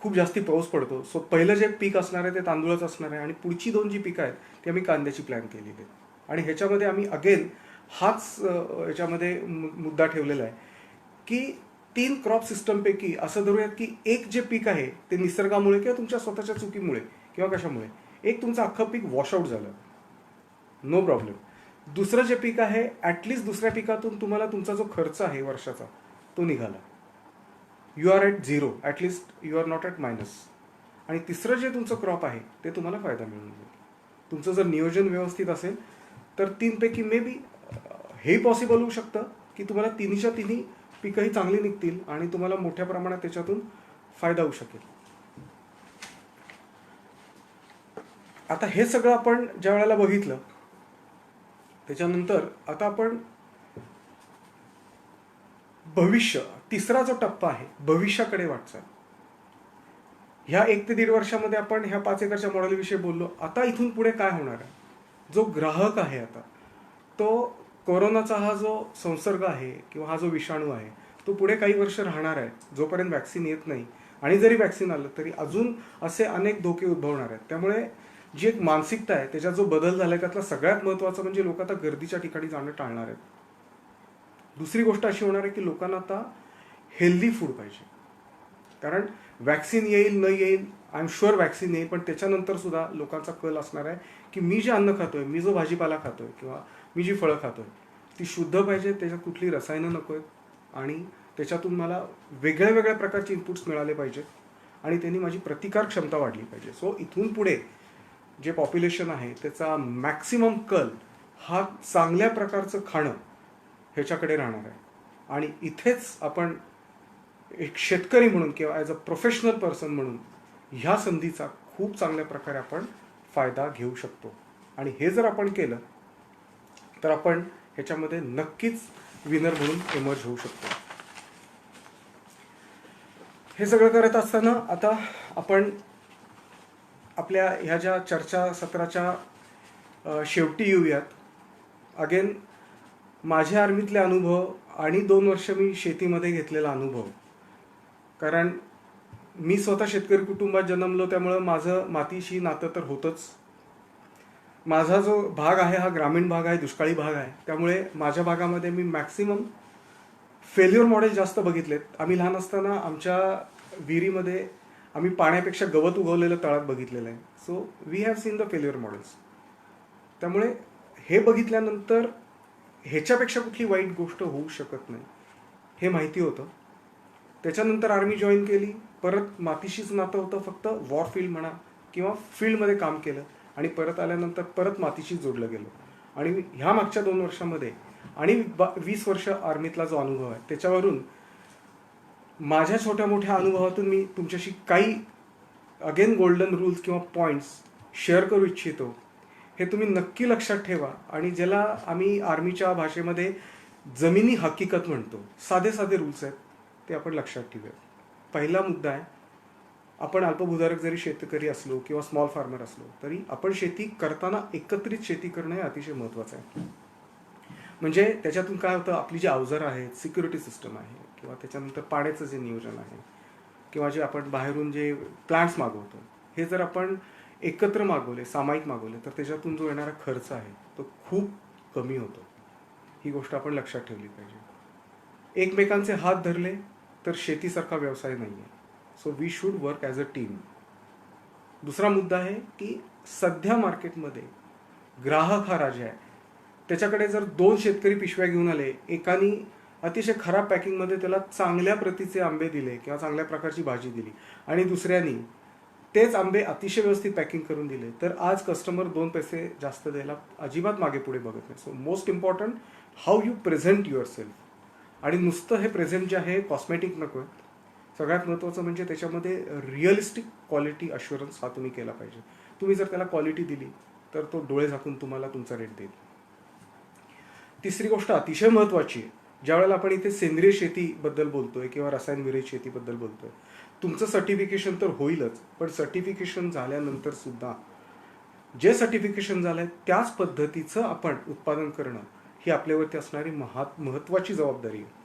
खूप जास्ती पाऊस पडतो. सो पहिलं जे पीक असणार आहे ते तांदूळच असणार आहे आणि पुढची 2 जी पिकं आहेत ती आम्ही कांद्याची प्लॅन केलेली आहे. आणि ह्याच्यामध्ये आम्ही अगेन हाच ह्याच्यामध्ये मुद्दा ठेवलेला आहे की 3 क्रॉप सिस्टमपैकी असं धरूयात की एक जे पीक आहे ते निसर्गामुळे किंवा तुमच्या स्वतःच्या चुकीमुळे किंवा कशामुळे एक तुमचं अख्खं पीक वॉशआउट झालं, नो प्रॉब्लेम. दुसरं जे पीक आहे ॲटलिस्ट दुसऱ्या पिकातून तुम्हाला तुमचा जो खर्च आहे वर्षाचा तो निघाला. You are at 0, at least you are not at minus. आणि तिसरं जे तुमचं क्रॉप आहे ते तुम्हाला फायदा मिळून जाईल. तुमचं जर नियोजन व्यवस्थित असेल तर 3 पैकी मे बी हे पॉसिबल होऊ शकतं की तुम्हाला तिन्हीच्या तिन्ही पिकंही चांगली निघतील आणि तुम्हाला मोठ्या प्रमाणात त्याच्यातून फायदा होऊ शकेल. आता हे सगळं आपण ज्या वेळेला बघितलं त्याच्यानंतर आता आपण भविष्य, तिसरा जो टप्पा आहे भविष्याकडे वाटचाल. ह्या 1 ते 1.5 वर्षामध्ये आपण ह्या 5 एकरच्या मॉडेलविषयी बोललो. आता इथून पुढे काय होणार आहे, जो ग्राहक आहे आता तो कोरोनाचा हा जो संसर्ग आहे किंवा हा जो विषाणू आहे तो पुढे काही वर्ष राहणार आहे जोपर्यंत वॅक्सिन येत नाही. आणि जरी वॅक्सिन आलं तरी अजून असे अनेक धोके उद्भवणार आहेत. त्यामुळे जी एक मानसिकता आहे त्याच्यात जो बदल झाला आहे त्यातला सगळ्यात महत्त्वाचा म्हणजे लोक आता गर्दीच्या ठिकाणी जाणं टाळणार आहेत. दुसरी गोष्ट अशी होणार आहे की लोकांना आता हेल्दी फूड पाहिजे. कारण वॅक्सिन येईल न येईल, आय एम शुअर वॅक्सिन येईल, पण त्याच्यानंतर सुद्धा लोकांचा कल असणार आहे की मी जे अन्न खातोय, मी जो भाजीपाला खातोय किंवा मी जी फळं खातोय ती शुद्ध पाहिजे, त्याच्यात कुठली रसायनं नको आहेत आणि त्याच्यातून मला वेगळ्या वेगळ्या प्रकारचे इनपुट्स मिळाले पाहिजेत आणि त्यांनी माझी प्रतिकार क्षमता वाढली पाहिजे. सो इथून पुढे जे पॉप्युलेशन आहे त्याचा मॅक्सिमम कल हा चांगल्या प्रकारचं खाणं ह्याच्याकडे राहणार आहे. आणि इथेच आपण एक शेतकरी म्हणून किंवा ॲज अ प्रोफेशनल पर्सन म्हणून ह्या संधीचा खूप चांगल्या प्रकारे आपण फायदा घेऊ शकतो. आणि हे जर आपण केलं तर आपण ह्याच्यामध्ये नक्कीच विनर म्हणून एमर्ज होऊ शकतो. हे सगळं करत असताना आता आपण आपल्या ह्या ज्या चर्चा सत्राच्या शेवटी येऊयात. अगेन माझ्या आर्मीतले अनुभव आणि 2 वर्ष मी शेतीमध्ये घेतलेला अनुभव, कारण मी स्वतः शेतकरी कुटुंबात जन्मलो त्यामुळं माझं मातीशी नातं तर होतंच. माझा जो भाग आहे हा ग्रामीण भाग आहे, दुष्काळी भाग आहे. त्यामुळे माझ्या भागामध्ये मी मॅक्सिमम फेल्युअर मॉडेल जास्त बघितलेत. आम्ही लहान असताना आमच्या विहिरीमध्ये आम्ही पाण्यापेक्षा गवत उगवलेलं तळात बघितलेलं आहे. So we have seen the failure models. त्यामुळे हे बघितल्यानंतर ह्याच्यापेक्षा कुठली वाईट गोष्ट होऊ शकत नाही हे माहिती होतं. त्याच्यानंतर आर्मी जॉईन केली, परत मातीशीच नातं होतं, फक्त वॉर फील्ड म्हणा किंवा फील्डमध्ये काम केलं आणि परत आल्यानंतर परत मातीशीच जोडलं गेलो. आणि ह्या मागच्या 2 वर्षामध्ये आणि 20 वर्ष आर्मीतला जो अनुभव आहे त्याच्यावरून माझ्या छोट्या मोठ्या अनुभवातून मी तुमच्याशी काही अगेन गोल्डन रूल्स किंवा पॉईंट्स शेअर करू इच्छितो. हे तुम्ही नक्की लक्षात ठेवा आणि ज्याला आम्ही आर्मीच्या भाषेमध्ये जमिनी हकीकत म्हणतो, साधे साधे रूल्स आहेत ते आपण लक्षात ठेवूया. पहिला मुद्दा आहे, आपण अल्पभूधारक जरी शेतकरी असलो किंवा स्मॉल फार्मर असलो तरी आपण शेती करताना एकत्रित शेती करणं हे अतिशय महत्त्वाचं आहे. म्हणजे त्याच्यातून काय होतं, आपली जी अवजारं आहेत, सिक्युरिटी सिस्टम आहे किंवा त्याच्यानंतर पाण्याचं जे नियोजन आहे किंवा जे आपण बाहेरून जे प्लांट्स मागवतो हे जर आपण एकत्र मागवले, सामायिक मागवले तर त्याच्यातून जो येणारा खर्च आहे तो खूप कमी होतो. ही गोष्ट आपण लक्षात ठेवली पाहिजे. एकमेकांचे हात धरले तर शेतीसारखा व्यवसाय नाही आहे. So we should work as a team. दुसरा मुद्दा आहे की सध्या मार्केटमध्ये ग्राहक हा राजा आहे. त्याच्याकडे जर 2 शेतकरी पिशव्या घेऊन आले, एकानी अतिशय खराब पॅकिंगमध्ये त्याला चांगल्या प्रतीचे आंबे दिले किंवा चांगल्या प्रकारची भाजी दिली आणि दुसऱ्यानी तेच आंबे अतिशय व्यवस्थित पॅकिंग करून दिले, तर आज कस्टमर 2 पैसे जास्त द्यायला अजिबात मागे पुढे बघत नाही. So most important how you present your self. आणि नुसतं हे प्रेझेंट जे आहे कॉस्मेटिक नको आहे. सगळ्यात महत्त्वाचं म्हणजे त्याच्यामध्ये रिअलिस्टिक क्वालिटी अश्युरन्स हा तुम्ही केला पाहिजे. तुम्ही जर त्याला क्वालिटी दिली तर तो डोळे झाकून तुम्हाला तुमचा रेट देईल. तिसरी गोष्ट अतिशय महत्त्वाची आहे, ज्यावेळेला आपण इथे सेंद्रिय शेतीबद्दल बोलतोय किंवा रसायन विरहित शेतीबद्दल बोलतोय, तुमचं सर्टिफिकेशन तर होईलच, पण सर्टिफिकेशन झाल्यानंतर सुद्धा जे सर्टिफिकेशन झालं आहे त्याच पद्धतीचं आपण उत्पादन करणं ही आपल्यावरती असणारी महत्त्वाची जबाबदारी आहे.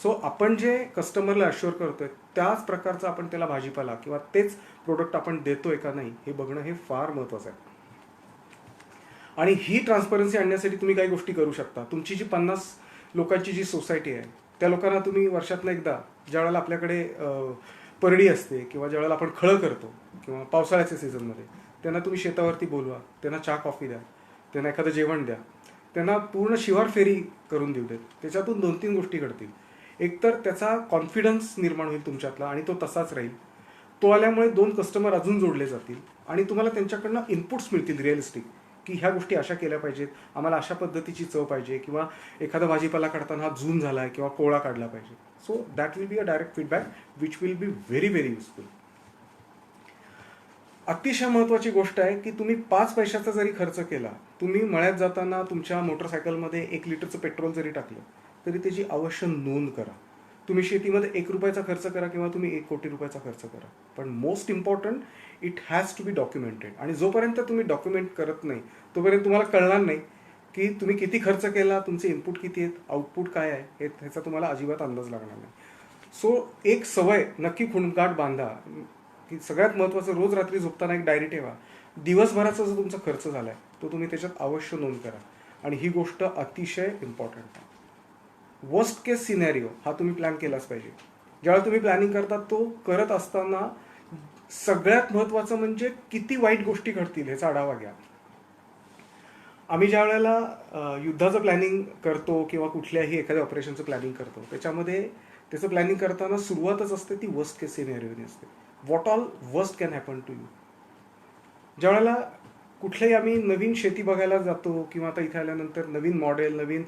सो आपण जे कस्टमरला अश्युअर करतोय त्याच प्रकारचं आपण त्याला भाजीपाला किंवा तेच प्रोडक्ट आपण देतोय का नाही हे बघणं हे फार महत्त्वाचं आहे. आणि ही ट्रान्सपरन्सी आणण्यासाठी तुम्ही काही गोष्टी करू शकता. तुमची जी 50 लोकांची जी सोसायटी आहे त्या लोकांना तुम्ही वर्षातनं एकदा, ज्यावेळेला आपल्याकडे परडी असते किंवा ज्यावेळेला आपण खळं करतो किंवा पावसाळ्याच्या सीझनमध्ये, त्यांना तुम्ही शेतावरती बोलवा, त्यांना चहा कॉफी द्या, त्यांना एखादं जेवण द्या, त्यांना पूर्ण शिवार फेरी करून देऊ देत. त्याच्यातून 2-3 गोष्टी घडतील. एकतर त्याचा कॉन्फिडन्स निर्माण होईल तुमच्यातला आणि तो तसाच राहील. तो आल्यामुळे 2 कस्टमर अजून जोडले जातील आणि तुम्हाला त्यांच्याकडनं इनपुट्स मिळतील रिअलिस्टिक, की ह्या गोष्टी अशा केल्या पाहिजेत, आम्हाला अशा पद्धतीची चव पाहिजे किंवा एखादा भाजीपाला काढताना हा जून झाला आहे किंवा कोवळा काढला पाहिजे. So that will be a direct feedback which will be very very useful. अतिशय महत्त्वाची गोष्ट आहे की तुम्ही 5 पैशाचा जरी खर्च केला, तुम्ही मळ्यात जाताना तुमच्या मोटरसायकलमध्ये 1 लिटरचं पेट्रोल जरी टाकलं तरी त्याची अवश्य नोंद करा. तुम्ही शेतीमध्ये 1 रुपयाचा खर्च करा किंवा तुम्ही 1 कोटी रुपयाचा खर्च करा, पण most important it has to be documented. आणि जोपर्यंत तुम्ही डॉक्युमेंट करत नाही तोपर्यंत तुम्हाला कळणार नाही की तुम्ही किती खर्च केला, तुमचे इनपुट किती आहेत, आउटपुट काय आहे, हे ह्याचा तुम्हाला अजिबात अंदाज लागणार नाही. सो एक सवय नक्की खुणगाठ बांधा की सगळ्यात महत्त्वाचं, रोज रात्री झोपताना एक डायरी ठेवा. दिवसभराचा जो तुमचा खर्च झाला आहे तो तुम्ही त्याच्यात अवश्य नोंद करा आणि ही गोष्ट अतिशय इम्पॉर्टंट आहे. वर्स्ट केस सिनॅरिओ हा तुम्ही प्लॅन केलाच पाहिजे. ज्यावेळेला तुम्ही प्लॅनिंग करता तो करत असताना सगळ्यात महत्त्वाचं म्हणजे किती वाईट गोष्टी घडतील ह्याचा आढावा घ्या. आम्ही ज्या वेळेला युद्धाचं प्लॅनिंग करतो किंवा कुठल्याही एखाद्या ऑपरेशनचं प्लॅनिंग करतो त्याच्यामध्ये त्याचं प्लॅनिंग करताना सुरुवातच असते ती वर्स्ट केस सिनेरिओनी असते. What all worst can happen to you. ज्यावेळेला कुठल्याही आम्ही नवीन शेती बघायला जातो किंवा आता इथे आल्यानंतर नवीन मॉडेल नवीन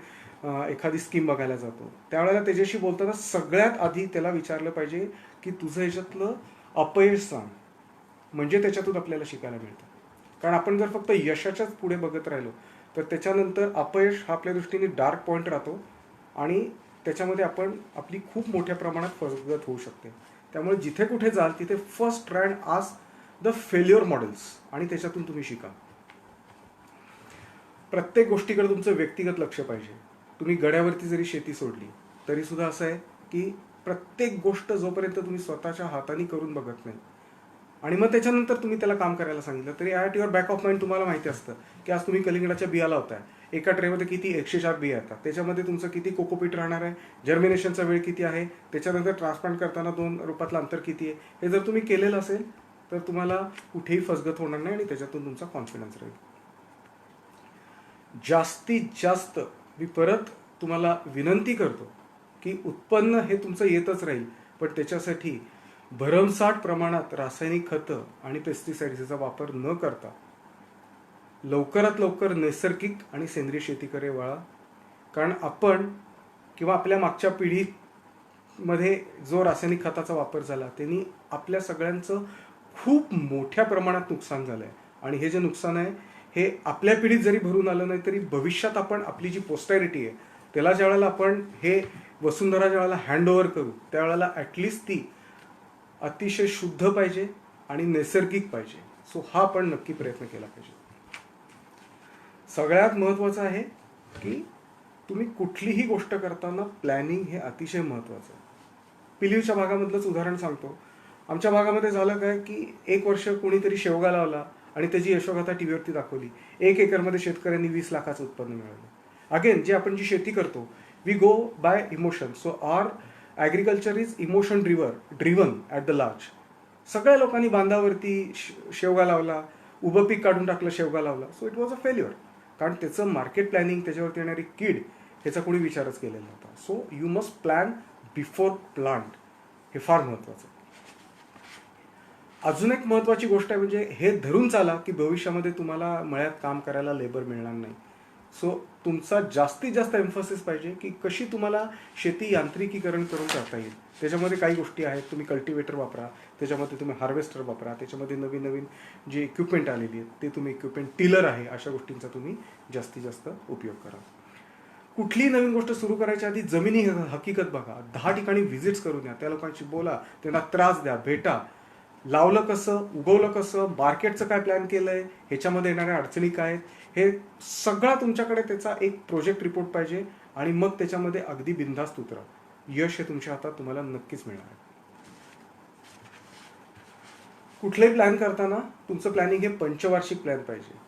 एखादी स्कीम बघायला जातो त्यावेळेला त्याच्याशी बोलताना सगळ्यात आधी त्याला विचारलं पाहिजे की तुझं ह्याच्यातलं अपयश सांग, म्हणजे त्याच्यातून आपल्याला शिकायला मिळतं. कारण आपण जर फक्त यशाच्याच पुढे बघत राहिलो तर त्याच्यानंतर अपयश हा आपल्या दृष्टीने डार्क पॉईंट राहतो आणि त्याच्यामध्ये आपण आपली खूप मोठ्या प्रमाणात फसगत होऊ शकते. त्यामुळे जिथे कुठे जाल तिथे फर्स्ट ट्राय आज द फेल्युअर मॉडेल्स आणि त्याच्यातून तुम्ही शिका. प्रत्येक गोष्टीकडे तुमचं व्यक्तिगत लक्ष पाहिजे. तुम्ही गड्यावरती जरी शेती सोडली तरी सुद्धा असं आहे की प्रत्येक गोष्ट जोपर्यंत तुम्ही स्वतःच्या हाताने करून बघत नाही आणि मग त्याच्यानंतर तुम्ही त्याला काम करायला सांगितलं तरी at your back of mind तुम्हाला माहिती असतं की आज तुम्ही कलिंगडाच्या बिया लावताय. एका ट्रेमध्ये किती 104 बिया येतात, त्याच्यामध्ये तुमचं किती कोकोपीट राहणार आहे, जर्मिनेशनचा वेळ किती आहे, त्याच्यानंतर ट्रान्सप्लांट करताना 2 रोपातलं अंतर किती आहे. हे जर तुम्ही केलेलं असेल तर तुम्हाला कुठेही फसगत होणार नाही आणि त्याच्यातून तुमचा कॉन्फिडन्स राहील. जास्तीत जास्त मी परत तुम्हाला विनंती करतो की उत्पन्न हे तुमचं येतच राहील पण त्याच्यासाठी भरमसाठ प्रमाणात रासायनिक खतं आणि पेस्टिसाइड्सचा वापर न करता लवकरात लवकर नैसर्गिक आणि सेंद्रिय शेतीकडे वळा. कारण आपण किंवा आपल्या मागच्या पिढीमध्ये जो रासायनिक खताचा वापर झाला त्यांनी आपल्या सगळ्यांचं खूप मोठ्या प्रमाणात नुकसान झालं आहे आणि हे जे नुकसान आहे हे आपल्या पिढीत जरी भरून आलं नाही तरी भविष्यात आपण आपली जी पोस्टॅरिटी आहे त्याला ज्यावेळेला आपण हे वसुंधरा ज्यावेळेला हँडओव्हर करू त्यावेळेला ॲटलिस्ट ती अतिशय शुद्ध पाहिजे आणि नैसर्गिक पाहिजे. सो हा आपण नक्की प्रयत्न केला पाहिजे. सगळ्यात महत्त्वाचं आहे की तुम्ही कुठलीही गोष्ट करताना प्लॅनिंग हे अतिशय महत्त्वाचं आहे. पिलीवच्या भागामधलंच उदाहरण सांगतो. आमच्या भागामध्ये झालं काय की 1 वर्ष कोणीतरी शेवगा लावला आणि त्याची यशोगाथा टी व्हीवरती दाखवली. 1 एकरमध्ये शेतकऱ्यांनी 20 लाखाचं उत्पन्न मिळवलं. अगेन जे आपण जी शेती करतो we go by emotion. So our agriculture is emotion driven at the large. सगळ्या लोकांनी बांधावरती शेवगा लावला, उभं पीक काढून टाकलं, शेवगा लावला. So it was a failure. कारण त्याचं मार्केट प्लॅनिंग त्याच्यावरती येणारी कीड ह्याचा कोणी विचारच केलेला नव्हता. So you must plan before plant. हे फार महत्त्वाचं. अजून एक महत्त्वाची गोष्ट आहे म्हणजे हे धरून चाला की भविष्यामध्ये तुम्हाला मळ्यात काम करायला लेबर मिळणार नाही. सो तुमचा जास्तीत जास्त एम्फसिस पाहिजे की कशी तुम्हाला शेती यांत्रिकीकरण करून करता येईल. त्याच्यामध्ये काही गोष्टी आहेत. तुम्ही कल्टिवेटर वापरा, त्याच्यामध्ये तुम्ही हार्वेस्टर वापरा, त्याच्यामध्ये नवीन नवीन जे इक्विपमेंट आलेली आहेत ते तुम्ही इक्विपमेंट टिलर आहे अशा गोष्टींचा तुम्ही जास्तीत जास्त उपयोग करा. कुठलीही नवीन गोष्ट सुरू करायच्या आधी जमिनी हकीकत बघा. 10 ठिकाणी व्हिजिट्स करून या, त्या लोकांशी बोला, त्यांना त्रास द्या, भेटा. लावलं कसं, उगवलं कसं, मार्केटचं काय प्लॅन केलं आहे, ह्याच्यामध्ये येणाऱ्या अडचणी काय आहेत, हे सगळा तुमच्याकडे त्याचा एक प्रोजेक्ट रिपोर्ट पाहिजे आणि मग त्याच्यामध्ये अगदी बिनधास्त उतरा. यश हे तुमच्या हातात तुम्हाला नक्कीच मिळणार आहे. कुठलंही प्लॅन करताना तुमचं प्लॅनिंग हे पंचवार्षिक प्लॅन पाहिजे.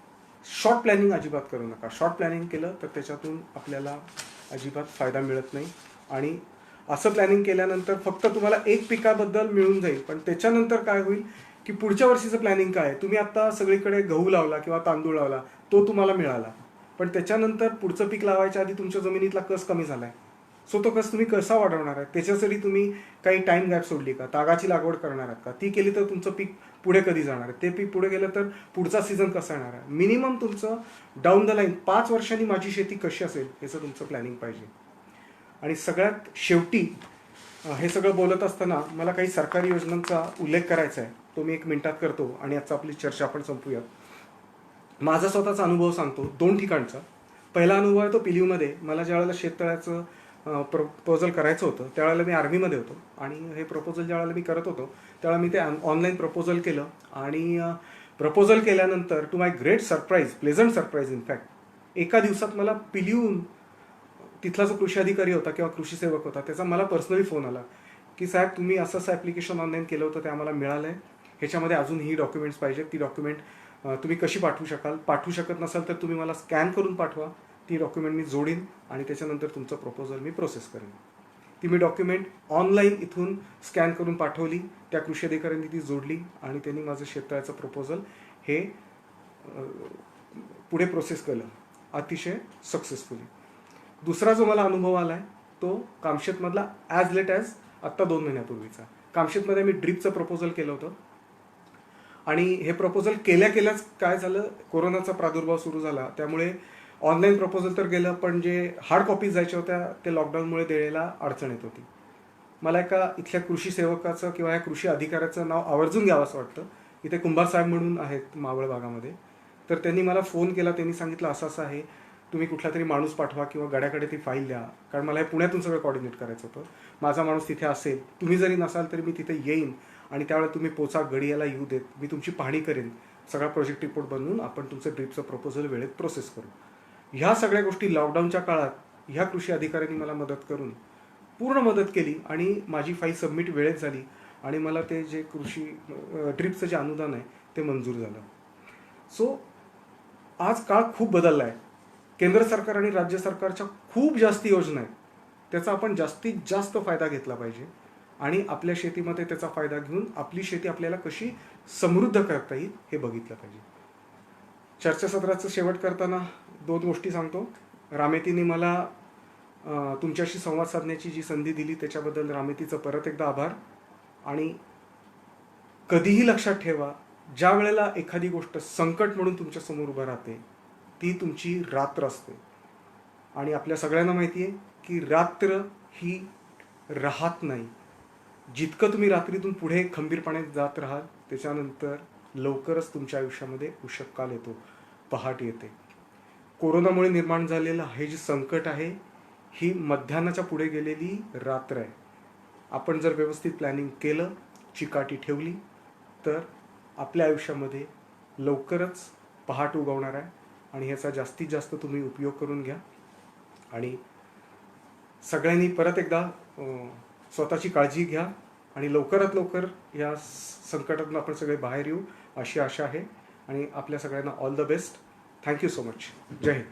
शॉर्ट प्लॅनिंग अजिबात करू नका. शॉर्ट प्लॅनिंग केलं तर त्याच्यातून आपल्याला अजिबात फायदा मिळत नाही आणि असं प्लॅनिंग केल्यानंतर फक्त तुम्हाला एक पिकाबद्दल मिळून जाईल पण त्याच्यानंतर काय होईल की पुढच्या वर्षीचं प्लॅनिंग काय आहे. तुम्ही आता सगळीकडे गहू लावला किंवा तांदूळ लावला तो तुम्हाला मिळाला पण त्याच्यानंतर पुढचं पीक लावायच्या आधी तुमच्या जमिनीतला कस कमी झाला आहे. सो तो कस तुम्ही कसा वाढवणार आहे, त्याच्यासाठी तुम्ही काही टाईम गॅप सोडली का, तागाची लागवड करणार आहात का, ती केली तर तुमचं पीक पुढे कधी जाणार आहे, ते पीक पुढे गेलं तर पुढचा सीझन कसा येणार आहे. मिनिमम तुमचं डाऊन द लाईन 5 वर्षांनी माझी शेती कशी असेल याचं तुमचं प्लॅनिंग पाहिजे. आणि सगळ्यात शेवटी हे सगळं बोलत असताना मला काही सरकारी योजनांचा उल्लेख करायचा आहे. तो मी 1 मिनिटात करतो आणि आजचा आपली चर्चा आपण संपूया. माझा स्वतःचा अनुभव सांगतो 2 ठिकाणचा. पहिला अनुभव आहे तो पिलीवमध्ये. मला ज्यावेळेला शेततळ्याचं प्रपोजल करायचं होतं त्यावेळेला मी आर्मीमध्ये होतो आणि हे प्रपोजल ज्यावेळेला मी करत होतो त्यावेळेला मी ते ऑनलाईन प्रपोजल केलं आणि प्रपोजल केल्यानंतर to my great surprise, pleasant surprise in fact, एका दिवसात मला पिलीवून तिथला जो कृषी अधिकारी होता किंवा कृषी सेवक होता त्याचा मला पर्सनली फोन आला की साहेब तुम्ही असं ॲप्लिकेशन ऑनलाईन केलं होतं ते आम्हाला मिळालं आहे, ह्याच्यामध्ये अजून ही डॉक्युमेंट्स पाहिजेत, ती डॉक्युमेंट तुम्ही कशी पाठवू शकाल, पाठवू शकत नसाल तर तुम्ही मला स्कॅन करून पाठवा, ती डॉक्युमेंट मी जोडीन आणि त्याच्यानंतर तुमचं प्रपोजल मी प्रोसेस करेन. ती मी डॉक्युमेंट ऑनलाईन इथून स्कॅन करून पाठवली, त्या कृषी अधिकाऱ्यांनी ती जोडली आणि त्यांनी माझं शेततळ्याचं प्रपोजल हे पुढे प्रोसेस केलं अतिशय सक्सेसफुली. दुसरा जो मला अनुभव आला आहे तो कामशेतमधला ॲज लेट ॲज आत्ता 2 महिन्यापूर्वीचा. कामशेतमध्ये मी ड्रीपचं प्रपोजल केलं होतं आणि हे प्रपोजल केल्याच काय झालं, कोरोनाचा प्रादुर्भाव सुरू झाला, त्यामुळे ऑनलाईन प्रपोजल तर गेलं, पण जे हार्ड कॉपीज जायच्या होत्या ते लॉकडाऊनमुळे द्यायला अडचण येत होती. मला एका इथल्या कृषी सेवकाचं किंवा या कृषी अधिकाऱ्याचं नाव आवर्जून घ्यावं असं वाटतं. इथे कुंभार साहेब म्हणून आहेत मावळ भागामध्ये. तर त्यांनी मला फोन केला, त्यांनी सांगितलं असं असं आहे, तुम्ही कुठला तरी माणूस पाठवा किंवा गड्याकडे ती फाईल द्या, कारण मला हे पुण्यातून सगळं कॉर्डिनेट करायचं होतं. माझा माणूस तिथे असेल, तुम्ही जरी नसाल तरी मी तिथे येईन आणि त्यावेळेला तुम्ही पोचा गडियाला येऊ देत, मी तुमची पाहणी करेन, सगळा प्रोजेक्ट रिपोर्ट बनवून आपण तुमचं ड्रीपचं प्रपोजल वेळेत प्रोसेस करू. ह्या सगळ्या गोष्टी लॉकडाऊनच्या काळात ह्या कृषी अधिकाऱ्यांनी मला मदत करून पूर्ण मदत केली आणि माझी फाईल सबमिट वेळेत झाली आणि मला ते जे कृषी ड्रीपचं जे अनुदान आहे ते मंजूर झालं. सो आज काळ खूप बदलला आहे. केंद्र सरकार आणि राज्य सरकारच्या खूप जास्त योजना आहेत, त्याचा आपण जास्तीत जास्त फायदा घेतला पाहिजे आणि आपल्या शेतीमध्ये त्याचा फायदा घेऊन आपली शेती आपल्याला कशी समृद्ध करता येईल हे बघितलं पाहिजे. चर्चासत्राचं शेवट करताना 2 गोष्टी सांगतो. रामेतीने मला तुमच्याशी संवाद साधण्याची जी संधी दिली त्याच्याबद्दल रामेतीचं परत एकदा आभार. आणि कधीही लक्षात ठेवा, ज्या वेळेला एखादी गोष्ट संकट म्हणून तुमच्यासमोर उभं राहते ती तुमची रात्र असते आणि आपल्या सगळ्यांना माहिती आहे की रात्र ही राहत नाही. जितकं तुम्ही रात्रीतून पुढे खंबीरपणे जात राहाल त्याच्यानंतर लवकरच तुमच्या आयुष्यामध्ये उषःकाल येतो, पहाट येते. कोरोनामुळे निर्माण झालेलं हे जे संकट आहे ही मध्यान्हाच्या पुढे गेलेली रात्र आहे. आपण जर व्यवस्थित प्लॅनिंग केलं, चिकाटी ठेवली तर आपल्या आयुष्यामध्ये लवकरच पहाट उगवणार आहे आणि ह्याचा जास्तीत जास्त तुम्ही उपयोग करून घ्या. आणि सगळ्यांनी परत एकदा स्वतःची काळजी घ्या आणि लवकरात लवकर या संकटातून आपण सगळे बाहेर येऊ अशी आशा आहे आणि आपल्या सगळ्यांना all the best. Thank you so much. Jai Hind.